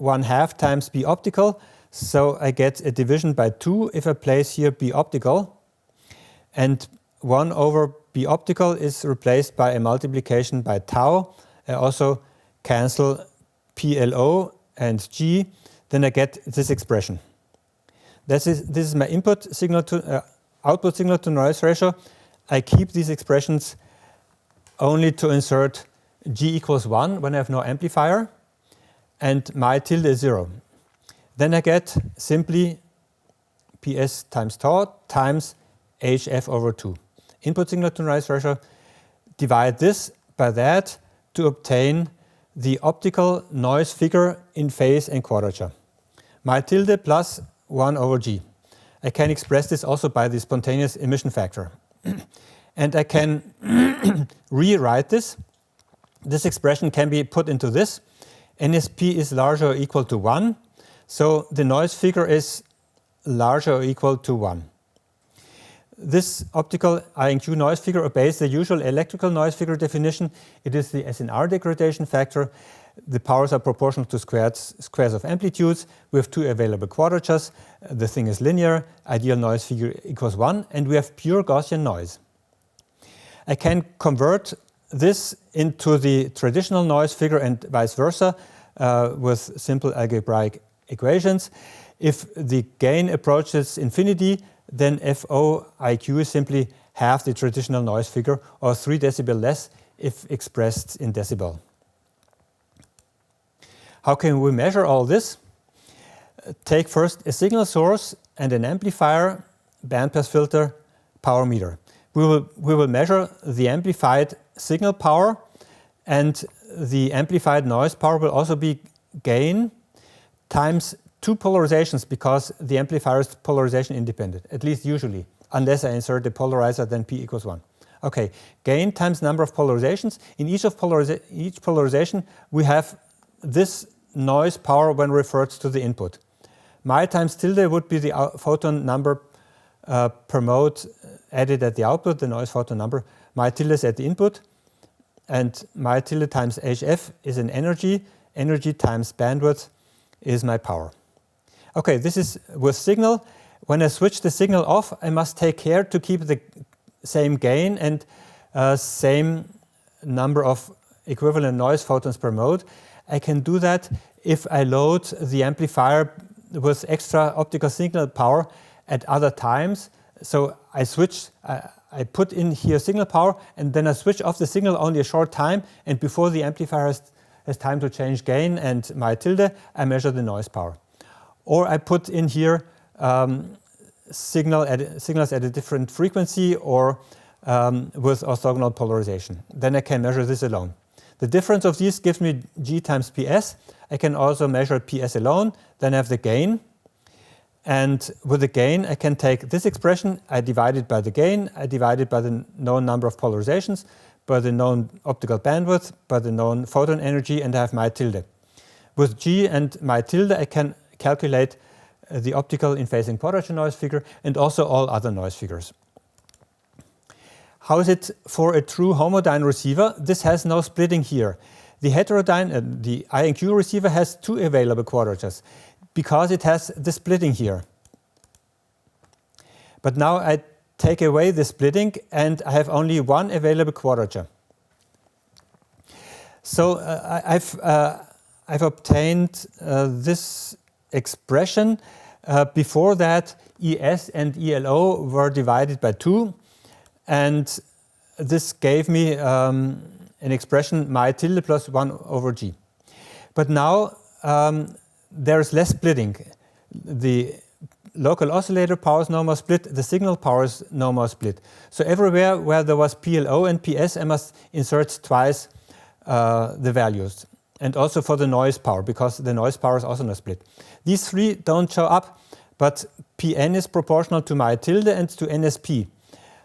1/2 times B optical, so I get a division by 2 if I place here B optical. And 1 over B optical is replaced by a multiplication by tau. I also cancel PLO and G, then I get this expression. This is my input signal to output signal to noise ratio. I keep these expressions only to insert G equals 1 when I have no amplifier, and my tilde is 0. Then I get simply PS times tau times HF over 2. Input signal to noise ratio, divide this by that to obtain the optical noise figure in phase and quadrature. My tilde plus 1 over G. I can express this also by the spontaneous emission factor. And I can rewrite this. This expression can be put into this. NSP is larger or equal to 1. So the noise figure is larger or equal to 1. This optical I&Q noise figure obeys the usual electrical noise figure definition. It is the SNR degradation factor. The powers are proportional to squares of amplitudes. We have two available quadratures. The thing is linear. Ideal noise figure equals 1. And we have pure Gaussian noise. I can convert this into the traditional noise figure and vice versa with simple algebraic equations. If the gain approaches infinity, then FOIQ is simply half the traditional noise figure, or 3 decibel less if expressed in decibel. How can we measure all this? Take first a signal source and an amplifier, bandpass filter, power meter. We will measure the amplified signal power, and the amplified noise power will also be gain times 2 polarizations, because the amplifier is polarization independent, at least usually, unless I insert the polarizer, then P equals 1. Okay, gain times number of polarizations. In each polarization, we have this noise power when referred to the input. Mi times tilde would be the photon number per mode added at the output, the noise photon number. Mi tilde is at the input, and mi tilde times HF is an energy. Energy times bandwidth is my power. Okay, this is with signal. When I switch the signal off, I must take care to keep the same gain and same number of equivalent noise photons per mode. I can do that if I load the amplifier with extra optical signal power at other times. So I put in here signal power, and then I switch off the signal only a short time, and before the amplifier has time to change gain and mi tilde, I measure the noise power. Or I put in here signals at a different frequency or with orthogonal polarization. Then I can measure this alone. The difference of these gives me G times PS. I can also measure PS alone. Then I have the gain. And with the gain, I can take this expression. I divide it by the gain. I divide it by the known number of polarizations, by the known optical bandwidth, by the known photon energy, and I have mi tilde. With G and mi tilde, I can calculate the optical in-phasing quadrature noise figure and also all other noise figures. How is it for a true homodyne receiver? This has no splitting here. The heterodyne, the I&Q receiver has 2 available quadratures because it has the splitting here. But now I take away the splitting and I have only 1 available quadrature. So I've obtained this expression. Before that, ES and ELO were divided by 2, and this gave me an expression mi tilde plus 1 over G. But now there is less splitting. The local oscillator power is no more split, the signal power is no more split. So everywhere where there was PLO and PS, I must insert twice the values. And also for the noise power, because the noise power is also not split. These 3 don't show up, but Pn is proportional to mi tilde and to NSP.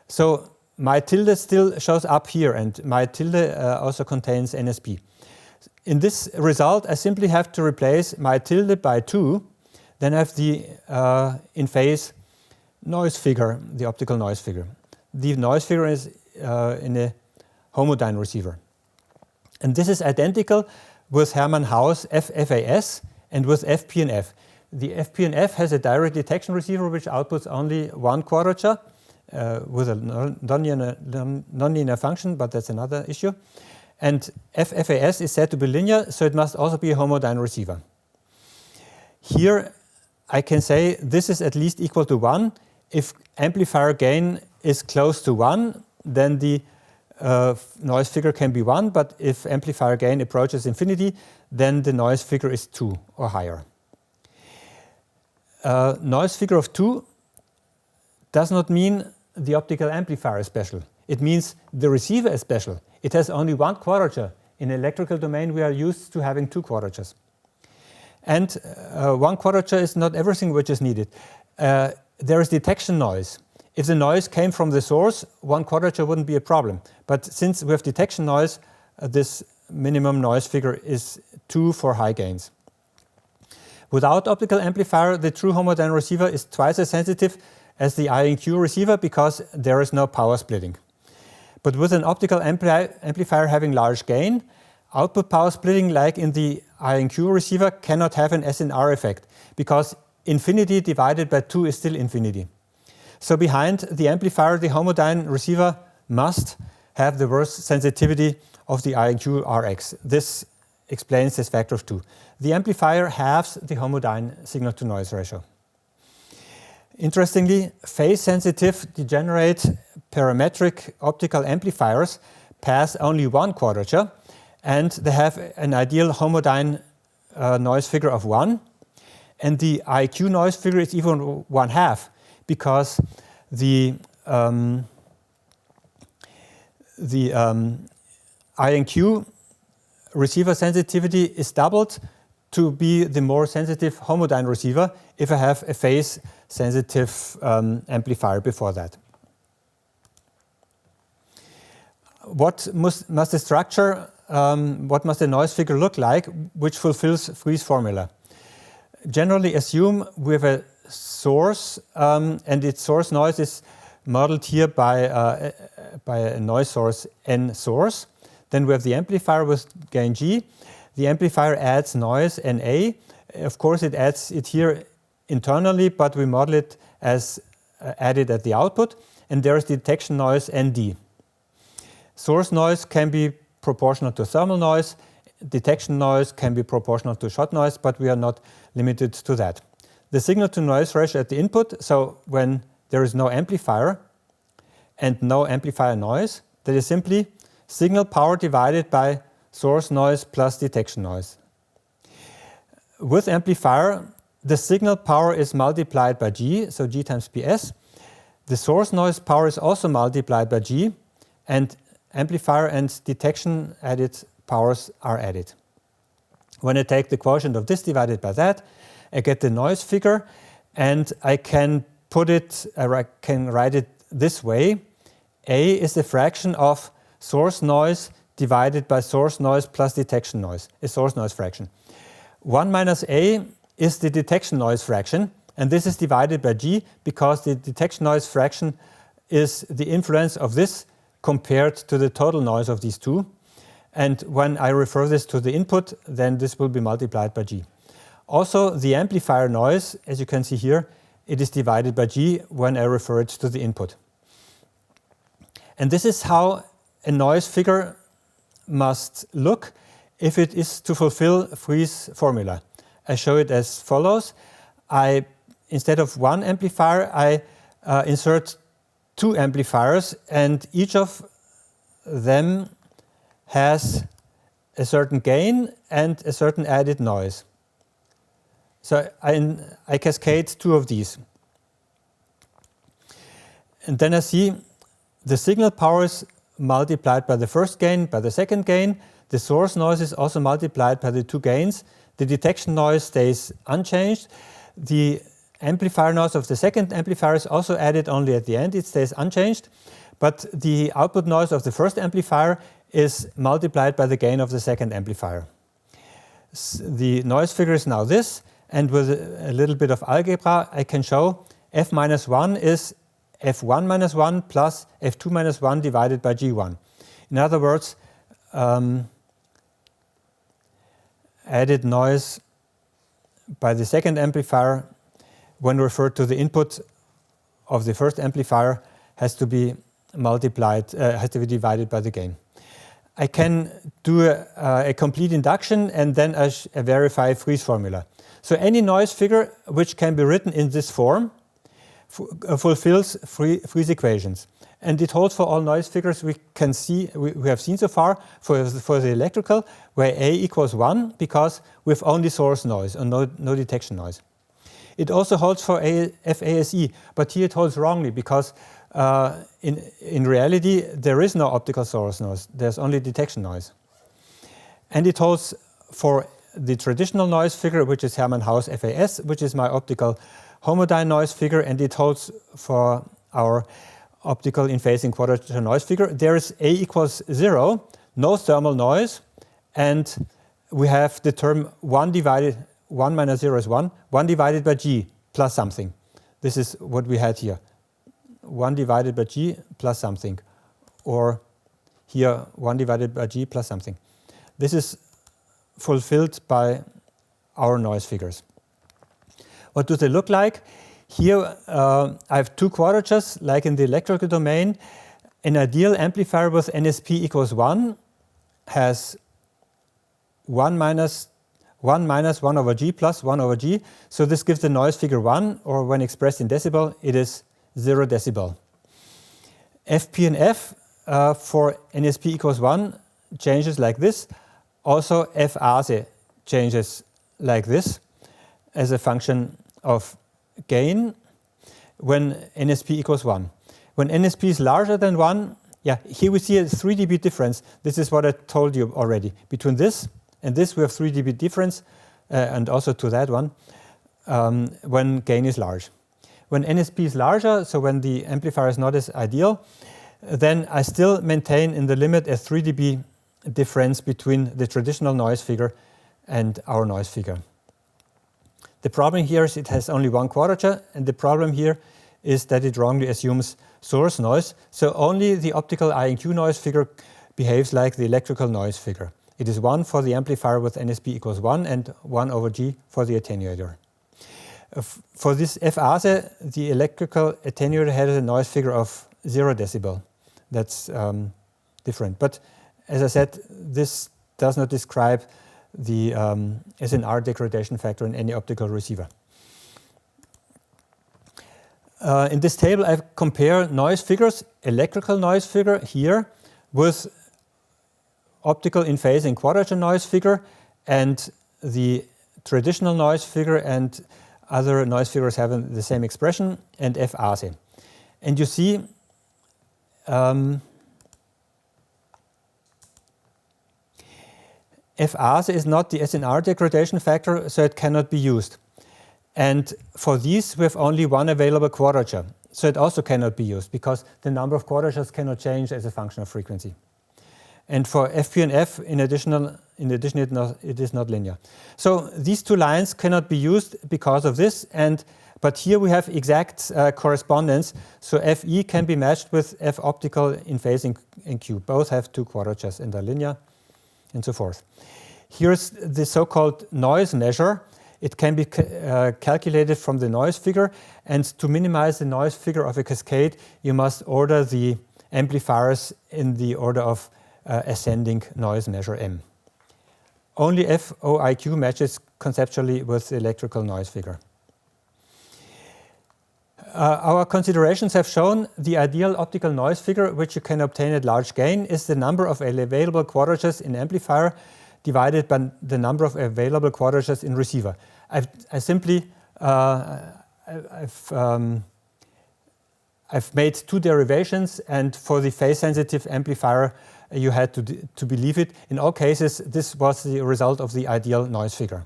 So mi tilde still shows up here, and mi tilde also contains NSP. In this result, I simply have to replace mi tilde by 2. Then I have the in-phase noise figure, the optical noise figure. The noise figure is in a homodyne receiver. And this is identical with Hermann Hau's FFAS and with Fpnf. The Fpnf has a direct detection receiver which outputs only 1 quadrature with a nonlinear function, but that's another issue. And FFAS is said to be linear, so it must also be a homodyne receiver. Here I can say this is at least equal to 1. If amplifier gain is close to 1, then the noise figure can be 1, but if amplifier gain approaches infinity, then the noise figure is 2 or higher. Noise figure of 2 does not mean the optical amplifier is special. It means the receiver is special. It has only 1 quadrature. In electrical domain, we are used to having 2 quadratures. And 1 quadrature is not everything which is needed. A there is detection noise. If the noise came from the source, one quadrature wouldn't be a problem. But since we have detection noise, this minimum noise figure is 2 for high gains. Without optical amplifier, the true homodyne receiver is twice as sensitive as the I&Q receiver because there is no power splitting. But with an optical amplifier having large gain, output power splitting, like in the I&Q receiver, cannot have an SNR effect because infinity divided by 2 is still infinity. So behind the amplifier, the homodyne receiver must have the worst sensitivity of the I&Q Rx. This explains this factor of 2. The amplifier halves the homodyne signal-to-noise ratio. Interestingly, phase-sensitive degenerate parametric optical amplifiers pass only one quadrature, and they have an ideal homodyne noise figure of 1. And the I&Q noise figure is even 1/2, because the I&Q receiver sensitivity is doubled to be the more sensitive homodyne receiver if I have a phase-sensitive amplifier before that. What must the structure, what must the noise figure look like which fulfills Friis' formula? Generally assume we have a source, and its source noise is modeled here by a noise source N source. Then we have the amplifier with gain G. The amplifier adds noise NA. Of course, it adds it here internally, but we model it as added at the output. And there is detection noise ND. Source noise can be proportional to thermal noise. Detection noise can be proportional to shot noise, but we are not limited to that. The signal-to-noise ratio at the input, so when there is no amplifier and no amplifier noise, that is simply signal power divided by source noise plus detection noise. With amplifier, the signal power is multiplied by G, so G times PS. The source noise power is also multiplied by G, and amplifier and detection added powers are added. When I take the quotient of this divided by that, I get the noise figure, and I can write it this way. A is the fraction of source noise divided by source noise plus detection noise, a source noise fraction. 1 minus A is the detection noise fraction, and this is divided by G because the detection noise fraction is the influence of this compared to the total noise of these two. And when I refer this to the input, then this will be multiplied by G. Also, the amplifier noise, as you can see here, it is divided by G when I refer it to the input. And this is how a noise figure must look if it is to fulfill Friis' formula. I show it as follows. Instead of one amplifier, I insert two amplifiers, and each of them has a certain gain and a certain added noise. So I cascade two of these. And then I see the signal power is multiplied by the first gain, by the second gain. The source noise is also multiplied by the two gains. The detection noise stays unchanged. The amplifier noise of the second amplifier is also added only at the end. It stays unchanged. But the output noise of the first amplifier is multiplied by the gain of the second amplifier. The noise figure is now this, and with a little bit of algebra, I can show f minus 1 is f1 minus 1 plus f2 minus 1 divided by g1. In other words, added noise by the second amplifier when referred to the input of the first amplifier has to be multiplied, has to be divided by the gain. I can do a complete induction and then I verify Friis' formula. So any noise figure which can be written in this form fulfills Friis' equations. And it holds for all noise figures we have seen so far for the electrical, where A equals 1 because we have only source noise and no detection noise. It also holds for FASE, but here it holds wrongly because in reality there is no optical source noise, there's only detection noise. And it holds for the traditional noise figure, which is Hermann Haus FAS, which is my optical homodyne noise figure, and it holds for our optical in-phasing quadrature noise figure. There is A equals 0, no thermal noise, and we have the term 1 minus 0 is 1 divided by G plus something. This is what we had here. 1 divided by G plus something. Or here 1 divided by G plus something. This is fulfilled by our noise figures. What do they look like? Here I have two quadratures, like in the electrical domain. An ideal amplifier with NSP equals 1 has 1 minus 1 over G plus 1 over G. So this gives the noise figure 1, or when expressed in decibel, it is 0 decibel. Fpnf for NSP equals 1 changes like this. Also Fase changes like this as a function of gain when NSP equals 1. When NSP is larger than 1, here we see a 3 dB difference. This is what I told you already. Between this and this we have 3 dB difference, and also to that one, when gain is large. When NSP is larger, so when the amplifier is not as ideal, then I still maintain in the limit a 3 dB difference between the traditional noise figure and our noise figure. The problem here is it has only one quadrature, and the problem here is that it wrongly assumes source noise, so only the optical I&Q noise figure behaves like the electrical noise figure. It is 1 for the amplifier with NSP equals 1 and 1 over G for the attenuator. For this Fase, the electrical attenuator has a noise figure of 0 decibel. That's different. But as I said, this does not describe the SNR degradation factor in any optical receiver. In this table, I compare noise figures, electrical noise figure here, with optical in-phasing quadrature noise figure, and the traditional noise figure, and other noise figures have the same expression, and Fase. And you see Fase is not the SNR degradation factor, so it cannot be used. And for these, we have only one available quadrature, so it also cannot be used because the number of quadratures cannot change as a function of frequency. And for Fpnf, in addition, it is not linear. So these two lines cannot be used because of this, but here we have exact correspondence, so Fe can be matched with F optical in phasing and Q. Both have two quadratures and are linear, and so forth. Here's the so-called noise measure. It can be calculated from the noise figure, and to minimize the noise figure of a cascade, you must order the amplifiers in the order of ascending noise measure M. Only FOIQ matches conceptually with the electrical noise figure. Our considerations have shown the ideal optical noise figure, which you can obtain at large gain, is the number of available quadratures in amplifier divided by the number of available quadratures in receiver. I've made two derivations, and for the phase-sensitive amplifier, you had to believe it. In all cases, this was the result of the ideal noise figure.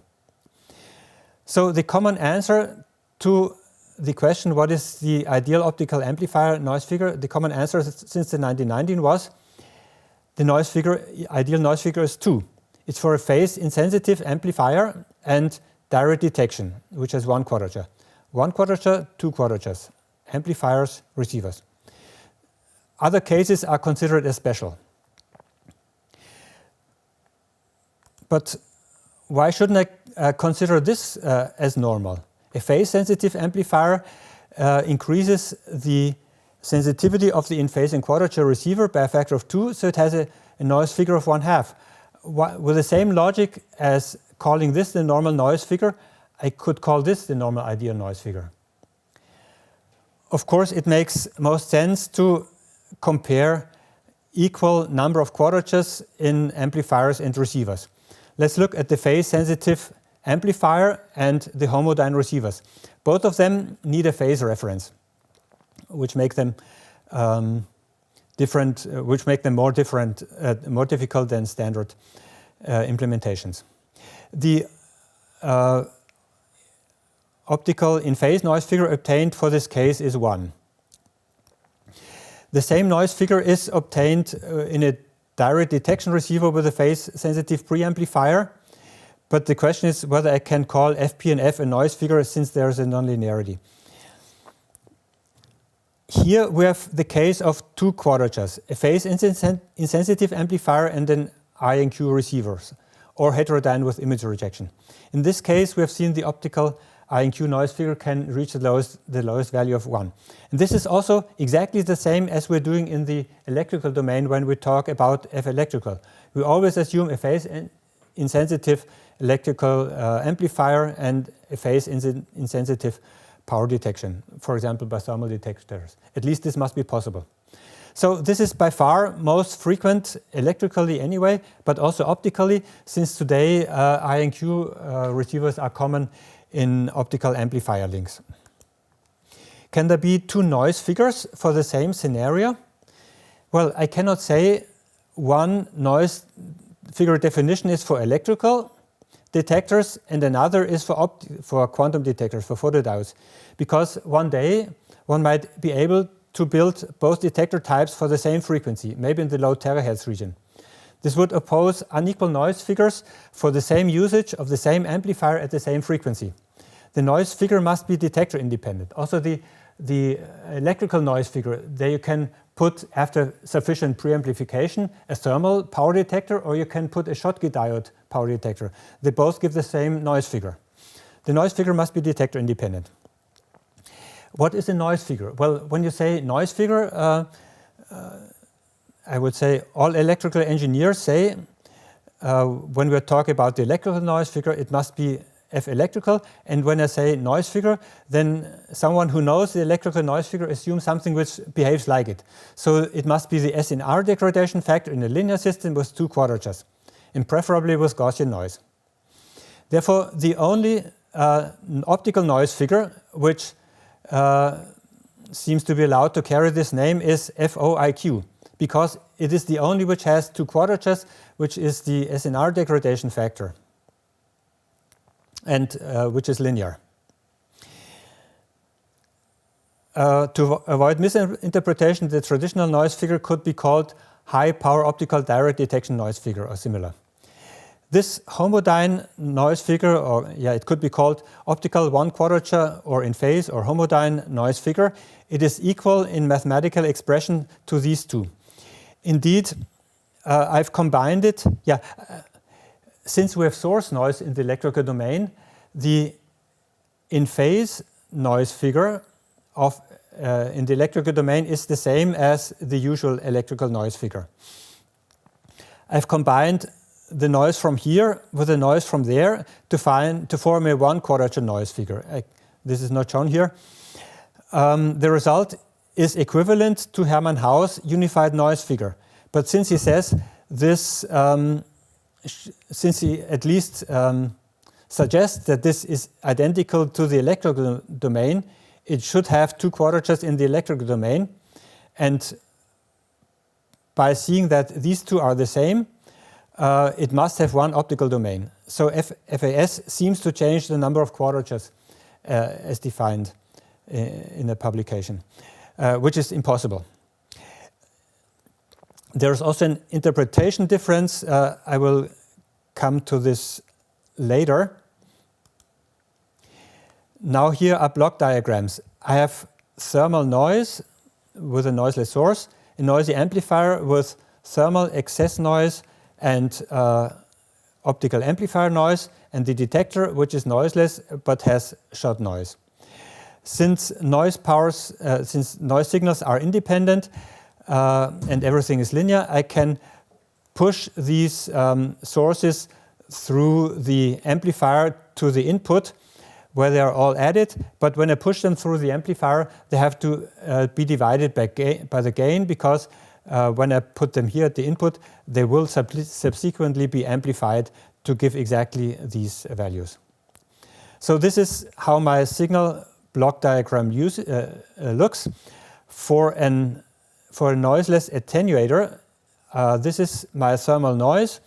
So the common answer to the question, what is the ideal optical amplifier noise figure? The common answer since the 1919 was the noise figure, ideal noise figure is 2. It's for a phase-insensitive amplifier and direct detection, which has one quadrature. One quadrature, two quadratures. Amplifiers, receivers. Other cases are considered as special. But why shouldn't I consider this as normal? A phase-sensitive amplifier increases the sensitivity of the in-phase and quadrature receiver by a factor of 2, so it has a noise figure of 1/2. With the same logic as calling this the normal noise figure, I could call this the normal ideal noise figure. Of course, it makes most sense to compare equal number of quadratures in amplifiers and receivers. Let's look at the phase-sensitive amplifier and the homodyne receivers. Both of them need a phase reference, which make them more difficult than standard implementations. The optical in-phase noise figure obtained for this case is 1. The same noise figure is obtained in a direct detection receiver with a phase-sensitive preamplifier, but the question is whether I can call Fpnf a noise figure since there is a nonlinearity. Here we have the case of two quadratures, a phase-insensitive amplifier and an I&Q receivers, or heterodyne with image rejection. In this case, we have seen the optical I&Q noise figure can reach the lowest value of 1. And this is also exactly the same as we're doing in the electrical domain when we talk about F electrical. We always assume a phase-insensitive electrical amplifier and a phase-insensitive power detection, for example, by thermal detectors. At least this must be possible. So this is by far most frequent electrically anyway, but also optically, since today I&Q receivers are common in optical amplifier links. Can there be two noise figures for the same scenario? Well, I cannot say one noise figure definition is for electrical detectors and another is for quantum detectors, for photodiodes, because one day one might be able to build both detector types for the same frequency, maybe in the low terahertz region. This would oppose unequal noise figures for the same usage of the same amplifier at the same frequency. The noise figure must be detector independent. Also the electrical noise figure, there you can put, after sufficient preamplification, a thermal power detector, or you can put a Schottky diode power detector. They both give the same noise figure. The noise figure must be detector independent. What is a noise figure? Well, when you say noise figure, I would say all electrical engineers say when we talk about the electrical noise figure, it must be F electrical. And when I say noise figure, then someone who knows the electrical noise figure assumes something which behaves like it. So it must be the SNR degradation factor in a linear system with two quadratures, and preferably with Gaussian noise. Therefore, the only optical noise figure which seems to be allowed to carry this name is FOIQ, because it is the only which has two quadratures, which is the SNR degradation factor, and which is linear. To avoid misinterpretation, the traditional noise figure could be called high power optical direct detection noise figure or similar. This homodyne noise figure, or it could be called optical one quadrature or in phase or homodyne noise figure. It is equal in mathematical expression to these two. Indeed, I've combined it. Since we have source noise in the electrical domain, the in phase noise figure of in the electrical domain is the same as the usual electrical noise figure. I've combined the noise from here with the noise from there to form a one quadrature noise figure. This is not shown here. The result is equivalent to Hermann Hau's unified noise figure. But since he says this, since he at least suggests that this is identical to the electrical domain, it should have two quadratures in the electrical domain. And by seeing that these two are the same, it must have one optical domain. So FAS seems to change the number of quadratures as defined in a publication, which is impossible. There's also an interpretation difference. I will come to this later. Now here are block diagrams. I have thermal noise with a noiseless source, a noisy amplifier with thermal excess noise and optical amplifier noise, and the detector, which is noiseless but has shot noise. Since noise signals are independent and everything is linear, I can push these sources through the amplifier to the input, where they are all added. But when I push them through the amplifier, they have to be divided by the gain, because when I put them here at the input, they will subsequently be amplified to give exactly these values. So this is how my signal block diagram looks. For a noiseless attenuator, this is my thermal noise,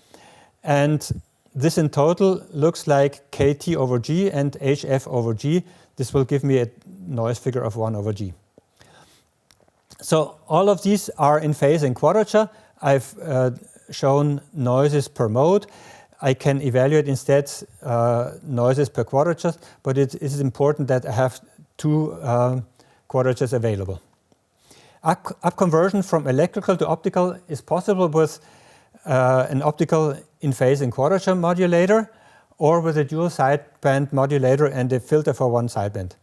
and this in total looks like KT over G and HF over G. This will give me a noise figure of 1 over g. So all of these are in phase and quadrature. I've shown noises per mode. I can evaluate instead noises per quadrature, but it is important that I have two quadratures available. Upconversion from electrical to optical is possible with an optical in phase and quadrature modulator, or with a dual sideband modulator and a filter for one sideband.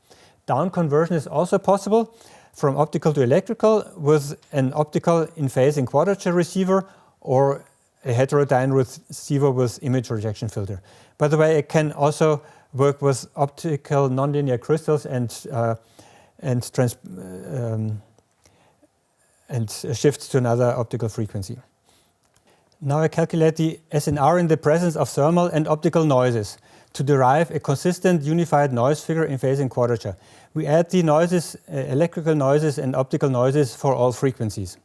Down conversion is also possible from optical to electrical with an optical in phase and quadrature receiver or a heterodyne receiver with image rejection filter. By the way, it can also work with optical nonlinear crystals and shift to another optical frequency. Now I calculate the SNR in the presence of thermal and optical noises to derive a consistent unified noise figure in phase and quadrature. We add the noises, electrical noises and optical noises for all frequencies.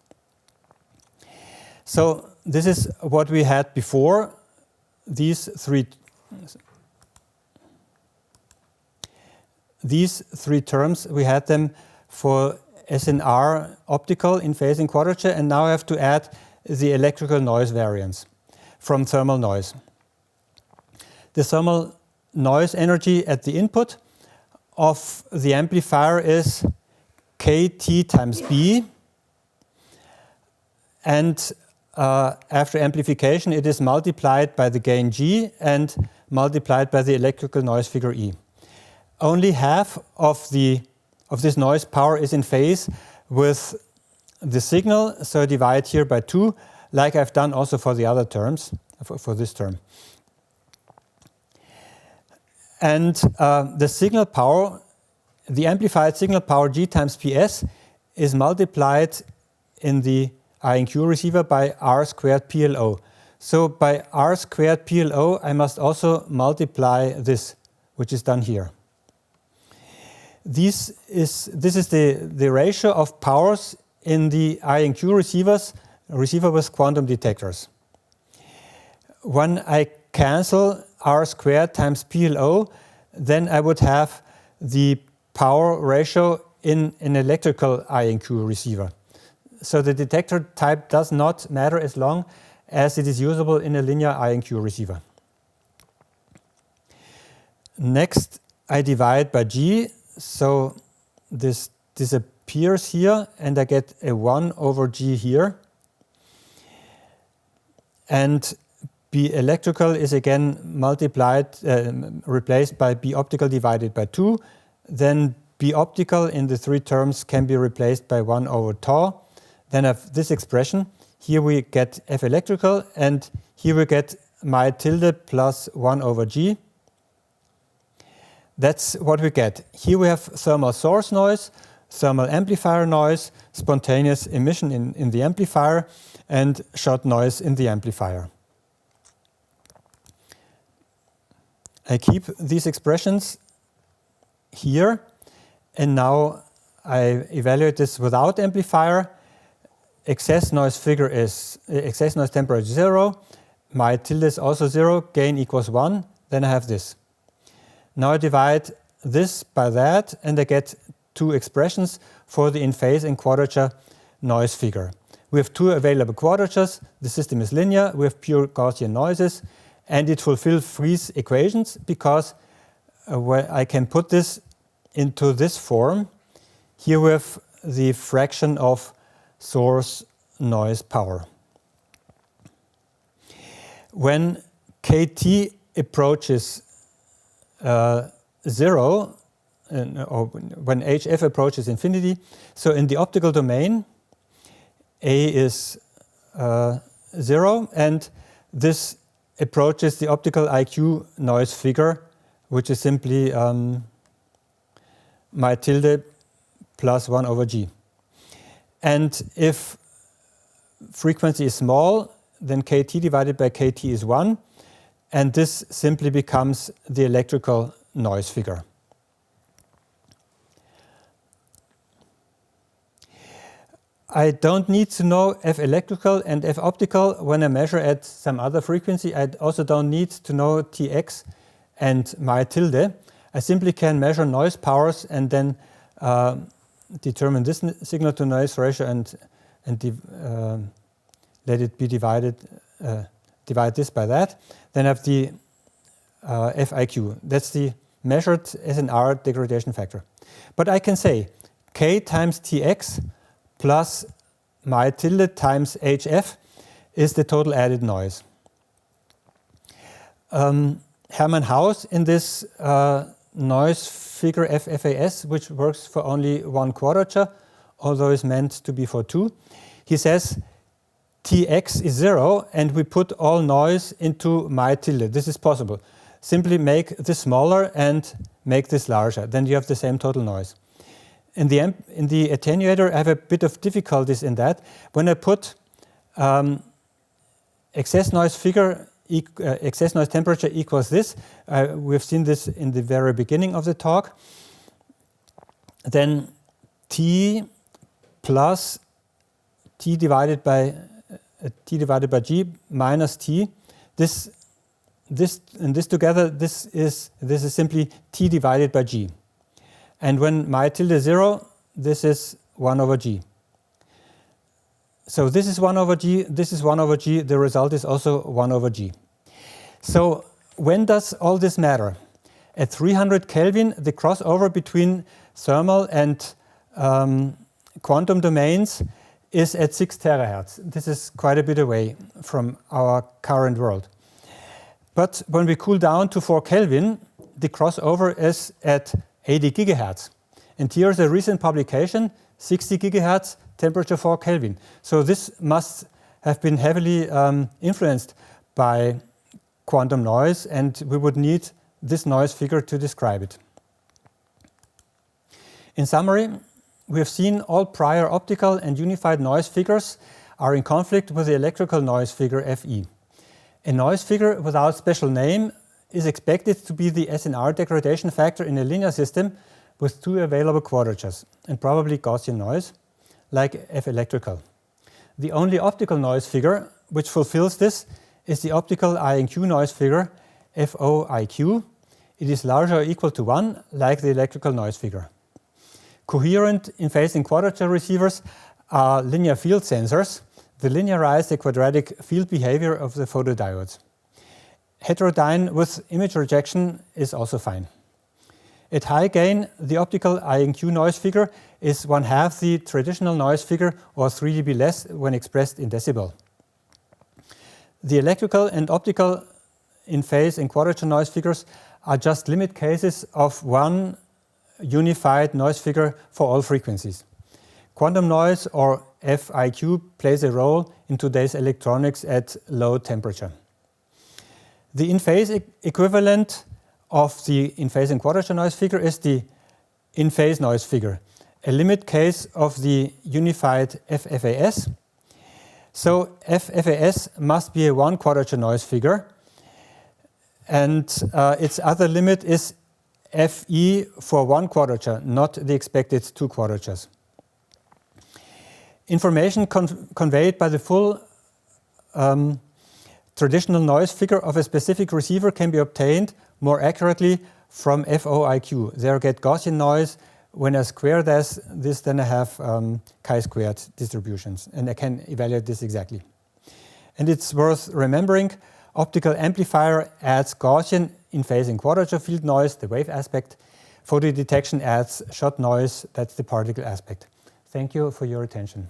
So this is what we had before. These three terms, we had them for SNR optical in phase and quadrature, and now I have to add the electrical noise variance from thermal noise. The thermal noise energy at the input of the amplifier is kT times B, and after amplification it is multiplied by the gain G and multiplied by the electrical noise figure E. Only half of this noise power is in phase with the signal, so I divide here by 2, like I've done also for the other terms, for this term. And the signal power, the amplified signal power G times PS is multiplied in the I&Q receiver by R squared PLO. So by R squared PLO I must also multiply this, which is done here. This is the ratio of powers in the I&Q receiver with quantum detectors. When I cancel R squared times PLO, then I would have the power ratio in an electrical I&Q receiver. So the detector type does not matter as long as it is usable in a linear I&Q receiver. Next, I divide by G, so this disappears here, and I get a 1 over G here. And B electrical is again multiplied, replaced by B optical divided by 2. Then B optical in the three terms can be replaced by 1 over tau. Then I have this expression. Here we get F electrical, and here we get my tilde plus 1 over G. That's what we get. Here we have thermal source noise, thermal amplifier noise, spontaneous emission in the amplifier, and shot noise in the amplifier. I keep these expressions here, and now I evaluate this without amplifier. Excess noise temperature is 0. My tilde is also 0. Gain equals 1. Then I have this. Now I divide this by that, and I get two expressions for the in phase and quadrature noise figure. We have two available quadratures. The system is linear. We have pure Gaussian noises, and it fulfills Friis equations because I can put this into this form. Here we have the fraction of source noise power. When kT approaches 0, or when HF approaches infinity, so in the optical domain, A is 0, and this approaches the optical I&Q noise figure, which is simply my tilde plus 1 over G. And if frequency is small, then kT divided by kT is 1, and this simply becomes the electrical noise figure. I don't need to know F electrical and F optical when I measure at some other frequency. I also don't need to know Tx and my tilde. I simply can measure noise powers and then determine this signal to noise ratio and let it be divided, divide this by that. Then I have the Fiq. That's the measured SNR degradation factor. But I can say K times Tx plus my tilde times HF is the total added noise. Hermann Haus in this noise figure FFAS, which works for only one quadrature, although it's meant to be for two, he says Tx is 0 and we put all noise into my tilde. This is possible. Simply make this smaller and make this larger. Then you have the same total noise. In the attenuator, I have a bit of difficulties in that. When I put excess noise temperature equals this, we've seen this in the very beginning of the talk, then T plus T divided by G minus T, this and this together, this is simply T divided by G. And when my tilde is 0, this is 1 over G. So this is 1 over G, this is 1 over G, the result is also 1 over G. So when does all this matter? At 300 Kelvin, the crossover between thermal and quantum domains is at 6 terahertz. This is quite a bit away from our current world. But when we cool down to 4 Kelvin, the crossover is at 80 gigahertz. And here's a recent publication, 60 gigahertz, temperature 4 Kelvin. So this must have been heavily influenced by quantum noise, and we would need this noise figure to describe it. In summary, we have seen all prior optical and unified noise figures are in conflict with the electrical noise figure Fe. A noise figure without special name is expected to be the SNR degradation factor in a linear system with two available quadratures and probably Gaussian noise, like F electrical. The only optical noise figure which fulfills this is the optical I&Q noise figure FOIQ. It is larger or equal to 1, like the electrical noise figure. Coherent in-phase and quadrature receivers are linear field sensors that linearize the quadratic field behavior of the photodiodes. Heterodyne with image rejection is also fine. At high gain, the optical I&Q noise figure is 1/2 the traditional noise figure, or 3 dB less when expressed in decibel. The electrical and optical in-phase and quadrature noise figures are just limit cases of one unified noise figure for all frequencies. Quantum noise, or Fiq, plays a role in today's electronics at low temperature. The in-phase equivalent of the in-phase and quadrature noise figure is the in-phase noise figure, a limit case of the unified FFAS. So FFAS must be a 1 quadrature noise figure, and its other limit is Fe for 1 quadrature, not the expected 2 quadratures. Information conveyed by the full traditional noise figure of a specific receiver can be obtained more accurately from FOIQ. There I get Gaussian noise. When I square this, then I have chi-squared distributions, and I can evaluate this exactly. And it's worth remembering, optical amplifier adds Gaussian in-phase and quadrature field noise, the wave aspect. Photodetection adds shot noise, that's the particle aspect. Thank you for your attention.